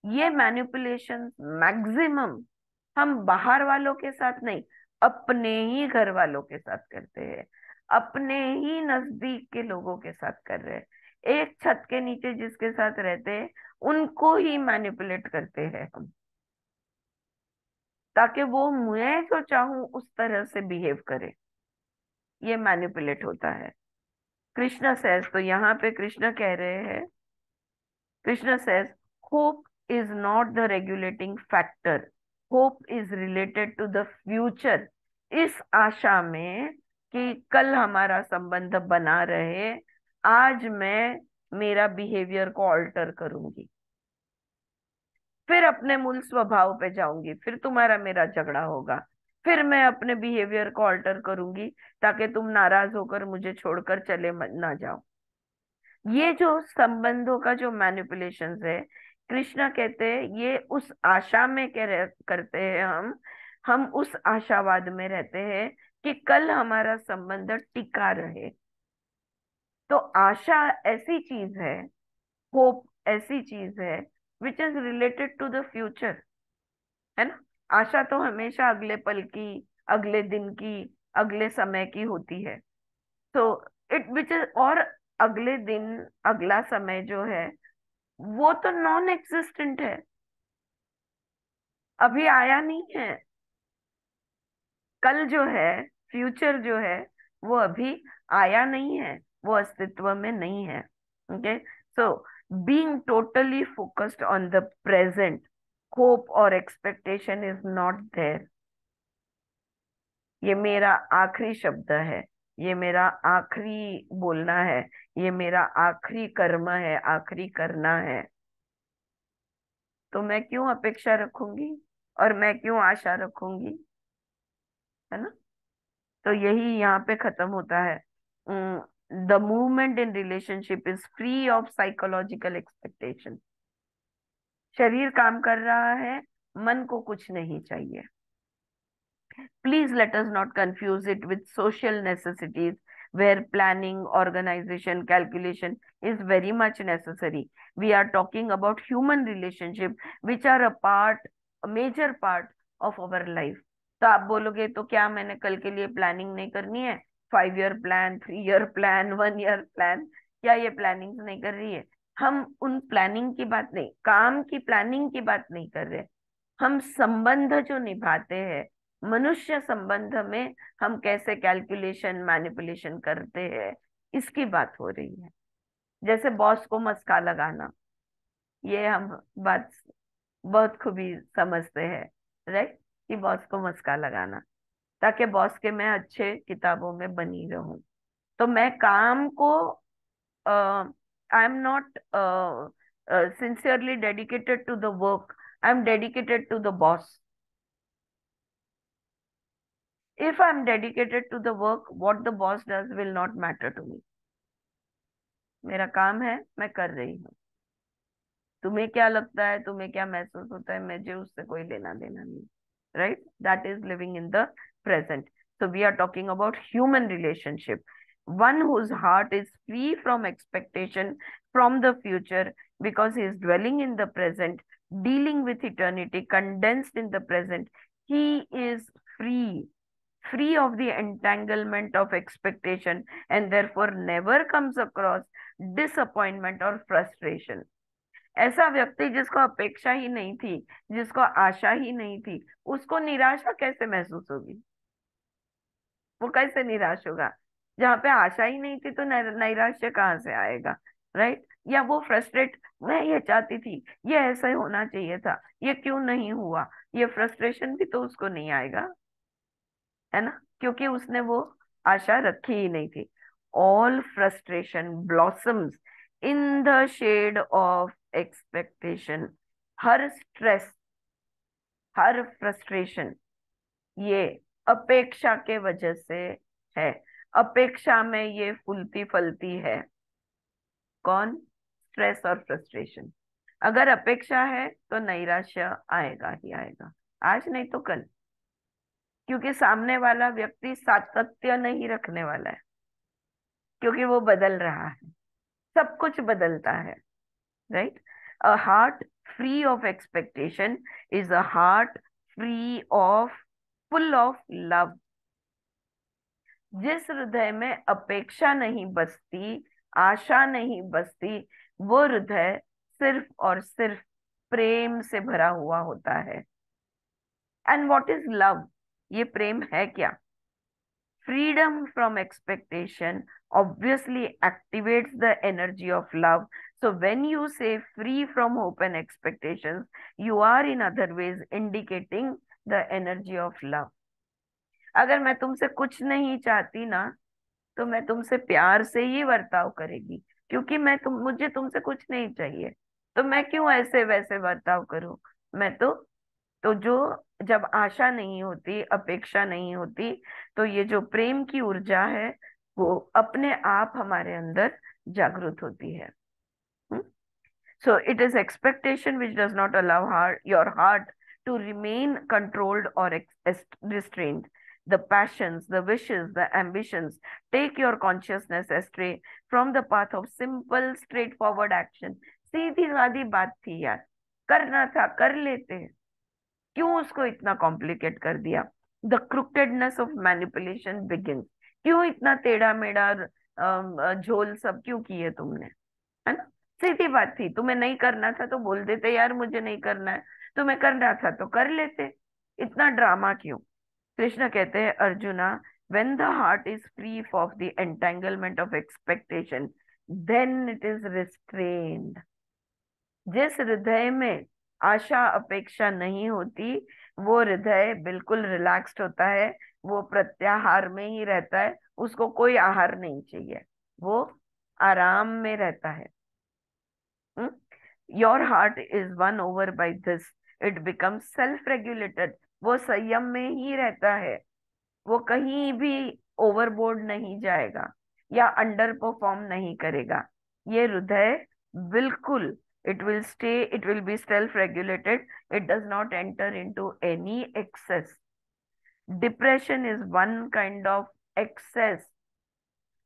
ये मैनिपुलेशन मैक्सिमम हम बाहर वालों के साथ नहीं, अपने ही घर वालों के साथ करते हैं, अपने ही नजदीक के लोगों के साथ कर रहे हैं. एक छत के नीचे जिसके साथ रहते हैं उनको ही मैनिपुलेट करते हैं हम, ताकि वो मैं जो चाहूं उस तरह से बिहेव करे. ये मैनिपुलेट होता है. कृष्ण सेज, तो यहाँ पे कृष्ण कह रहे हैं, Krishna says, hope is not the regulating factor, hope is related to the future. इस आशा में कि कल हमारा संबंध बना रहे, आज मैं मेरा बिहेवियर को ऑल्टर करूंगी, फिर अपने मूल स्वभाव पे जाऊंगी, फिर तुम्हारा मेरा झगड़ा होगा, फिर मैं अपने बिहेवियर को ऑल्टर करूंगी ताकि तुम नाराज होकर मुझे छोड़कर चले ना जाओ. ये जो संबंधों का जो मैनिपुलेशन है, कृष्णा कहते हैं ये उस आशा में करते हैं. हम उस आशावाद में रहते हैं कि कल हमारा संबंध टिका रहे. तो आशा ऐसी चीज है, होप ऐसी चीज है which is related to the future, है ना. आशा तो हमेशा अगले पल की, अगले दिन की, अगले समय की होती है. तो इट विच इज, और अगले दिन, अगला समय जो है वो तो नॉन एग्जिस्टेंट है, अभी आया नहीं है. कल जो है, फ्यूचर जो है, वो अभी आया नहीं है, वो अस्तित्व में नहीं है. Okay, so being totally focused on the present, hope or expectation is not there. ये मेरा आखिरी शब्द है, ये मेरा आखिरी बोलना है, ये मेरा आखिरी कर्म है, आखिरी करना है. तो मैं क्यों अपेक्षा रखूंगी और मैं क्यों आशा रखूंगी, है ना. तो यही यहाँ पे खत्म होता है. The movement in relationship is free of psychological expectation. शरीर काम कर रहा है, मन को कुछ नहीं चाहिए. Please let us not confuse it with social necessities where planning, organization, calculation is very much necessary. We are talking about human relationship which are a major part of our life. तो आप बोलोगे तो क्या मैंने कल के लिए planning नहीं करनी है? 5 year plan, 3 year plan, 1 year plan, क्या ये प्लानिंग नहीं कर रही है? हम उन प्लानिंग की बात नहीं, काम की प्लानिंग की बात नहीं कर रहे. हम संबंध जो निभाते हैं मनुष्य संबंध में हम कैसे कैलकुलेशन मैनिपुलेशन करते हैं, इसकी बात हो रही है। जैसे बॉस को मस्का लगाना, ये हम बात बहुत खूबी समझते हैं, राइट, कि बॉस को मस्का लगाना ताकि बॉस के मैं अच्छे किताबों में बनी रहूं। तो मैं काम को I am not sincerely dedicated to the work, I am dedicated to the boss. If I am dedicated to the work, what the boss does will not matter to me. मेरा काम है, मैं कर रही हूँ। तुम्हें क्या लगता है, तुम्हें क्या महसूस होता है, मुझे उससे कोई लेना देना नहीं, right? That is living in the present. So we are talking about human relationship. One whose heart is free from expectation from the future because he is dwelling in the present, dealing with eternity condensed in the present. He is free, free of the entanglement of expectation and therefore never comes across disappointment or frustration. ऐसा व्यक्ति जिसको अपेक्षा ही नहीं थी, जिसको आशा ही नहीं थी, उसको निराशा कैसे महसूस होगी? वो कैसे निराश होगा? जहाँ पे आशा ही नहीं थी तो नैराश्य कहाँ से आएगा, राइट? या वो फ्रस्ट्रेट, मैं ये चाहती थी, ये ऐसा ही होना चाहिए था, ये क्यों नहीं हुआ, ये फ्रस्ट्रेशन भी तो उसको नहीं आएगा, है ना? क्योंकि उसने वो आशा रखी ही नहीं थी. All frustration blossoms in the shade of expectation. हर स्ट्रेस, हर फ्रस्ट्रेशन ये अपेक्षा के वजह से है. अपेक्षा में ये फूलती फलती है. कौन? स्ट्रेस और फ्रस्ट्रेशन. अगर अपेक्षा है तो नैराश्य आएगा ही आएगा, आज नहीं तो कल, क्योंकि सामने वाला व्यक्ति सातत्य नहीं रखने वाला है, क्योंकि वो बदल रहा है, सब कुछ बदलता है, right? A heart free of expectation is a heart free of, full of love. जिस हृदय में अपेक्षा नहीं बसती, आशा नहीं बसती, वो हृदय सिर्फ और सिर्फ प्रेम से भरा हुआ होता है. And what is love? ये प्रेम है क्या? Freedom from expectation obviously activates the energy of love. So when you say free from hope and expectations, you are in other ways indicating the energy of love. अगर मैं तुमसे कुछ नहीं चाहती ना, तो मैं तुमसे प्यार से ही बर्ताव करेगी, क्योंकि मुझे तुमसे कुछ नहीं चाहिए, तो मैं क्यों ऐसे वैसे बर्ताव करूं? मैं तो जो जब आशा नहीं होती, अपेक्षा नहीं होती, तो ये जो प्रेम की ऊर्जा है वो अपने आप हमारे अंदर जागृत होती है. So it is expectation which does not allow your heart to remain controlled or restrained. The passions, the wishes, the ambitions take your consciousness astray from the path of simple, straightforward action. सीधी सादी बात थी यार, करना था कर लेते, क्यों उसको इतना कॉम्प्लिकेट कर दिया? The crookedness of manipulation begins. क्यों इतना टेढ़ा मेढ़ा झोल सब क्यों किए तुमने, है ना? सीधी बात थी, तुम्हें नहीं करना था तो बोल देते यार मुझे नहीं करना है, तुम्हें करना था तो कर लेते, इतना ड्रामा क्यों? कृष्ण कहते हैं, arjuna, when the heart is free of the entanglement of expectation, then it is restrained. जिस हृदय में आशा अपेक्षा नहीं होती, वो हृदय बिल्कुल रिलैक्स्ड होता है, वो प्रत्याहार में ही रहता है, उसको कोई आहार नहीं चाहिए, वो आराम में रहता है. Your heart is won over by this. It becomes self-regulated. वो संयम में ही रहता है, वो कहीं भी ओवरबोर्ड नहीं जाएगा या अंडर परफॉर्म नहीं करेगा. ये हृदय बिल्कुल, it will be self-regulated. It does not enter into any excess. Depression is one kind of excess.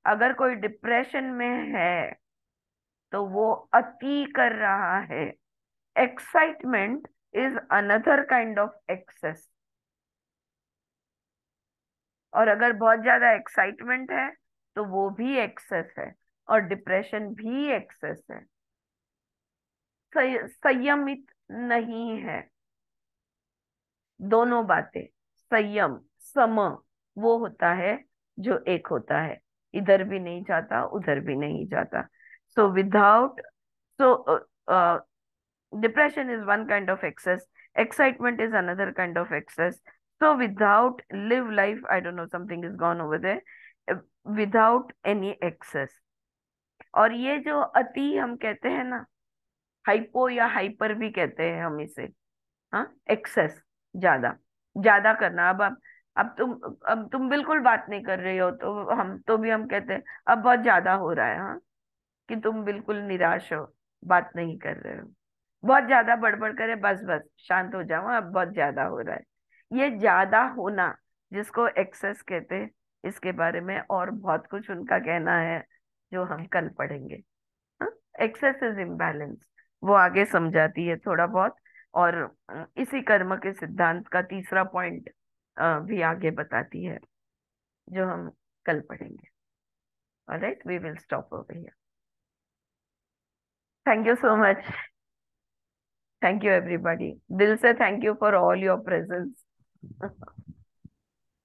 अगर कोई डिप्रेशन में है तो वो अति कर रहा है. Excitement is another kind of excess. और अगर बहुत ज्यादा एक्साइटमेंट है तो वो भी एक्सेस है, और डिप्रेशन भी एक्सेस है. संयमित नहीं है. दोनों बातें, संयम, सम, वो होता है जो एक होता है, इधर भी नहीं जाता उधर भी नहीं जाता. So without, so depression is one kind of excess, excitement is another kind of excess. So without live life, I don't know, something is gone over there, without any excess. और ये जो अति हम कहते हैं ना, हाइपो या hyper भी कहते हैं हम इसे, हाँ, एक्सेस, ज्यादा, ज्यादा करना. अब तुम बिल्कुल बात नहीं कर रही हो तो हम तो भी हम कहते हैं अब बहुत ज्यादा हो रहा है, हाँ, कि तुम बिल्कुल निराश हो, बात नहीं कर रहे हो, बहुत ज्यादा बड़बड़ करे, बस बस शांत हो जाओ, अब बहुत ज्यादा हो रहा है. ये ज्यादा होना जिसको एक्सेस कहते हैं, इसके बारे में और बहुत कुछ उनका कहना है जो हम कल पढ़ेंगे. हाँ, एक्सेस इज इम्बैलेंस, वो आगे समझाती है थोड़ा बहुत. और इसी कर्म के सिद्धांत का तीसरा पॉइंट भी आगे बताती है जो हम कल पढ़ेंगे. Alright, we will stop over here. Thank you so much. Thank you everybody. दिल से thank you for all your presence.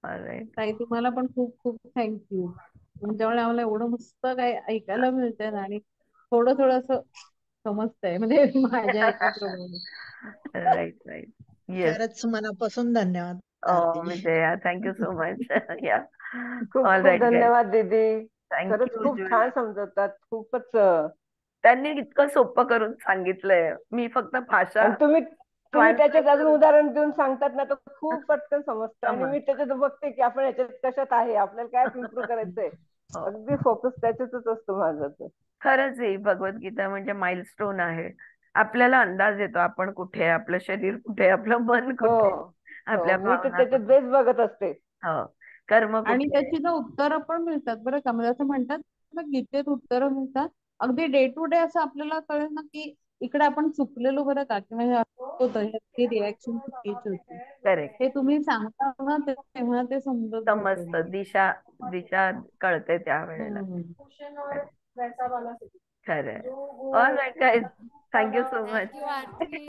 Alright. ताई तुम्हाला पण खूप खूप थँक्यू. तुमच्यामुळे आम्हाला एवढं मस्त काय ऐकायला मिळतंय ना, आणि थोडं थोडं असं समजतंय म्हणजे माझ्या ऐकण्याप्रमाणे. Right right. येस. खरंच मनापासून धन्यवाद ओ Aarti. Vijaya, thank you so much. या, खूप ऑल खूप राइट गाइस, धन्यवाद दीदी. थैंक खरंच यू. खूप छान समजवतात. खूपच त्यांनी इतकं सोपं करून सांगितलंय, मी फक्त भाषा आणि तुम्ही तुम्ही ट्रान्सलेट त्याच्यात अजून करून उदाहरण देऊन सांगतात ना, तर खूप पटकन समजतं. आणि मी समज. त्याच्यात बघते की आपण ह्याच्यात कशात आहे, आपल्याला काय इम्प्रूव्ह करायचंय. हो, अगदी फोकस त्याच्यातच असतो माझा तर. खरंच ही भगवद्गीता म्हणजे माइलस्टोन आहे. आपल्याला अंदाज येतो आपण कुठे आहे, आपलं शरीर कुठे आहे, आपलं मन हो कुठे आहे, हो, आपल्या मी तर भावना त्याच्यात कुठे बेस बघत असते. आहे. हो, कर्म आणि कुठे आहे. त्याची ना उत्तरं पण मिळतात बरं का. म्हणजे असं म्हणतात ना, गीतेत उत्तरं मिळतात. अगदी डे टू डे असं आपल्याला कळेल ना, की इकडे आपण चुकलेलो बरं का, किंवा हे असं होतं, ह्याची रिॲक्शन चुकीची होती. करेक्ट. हे तुम्ही सांगता ना तेव्हा ते समजत जातं समजतं, मला. दिशा दिशा कळते त्यावेळेला. हम्म. खरंय. All right guys, thank you so thank you much. Aarti.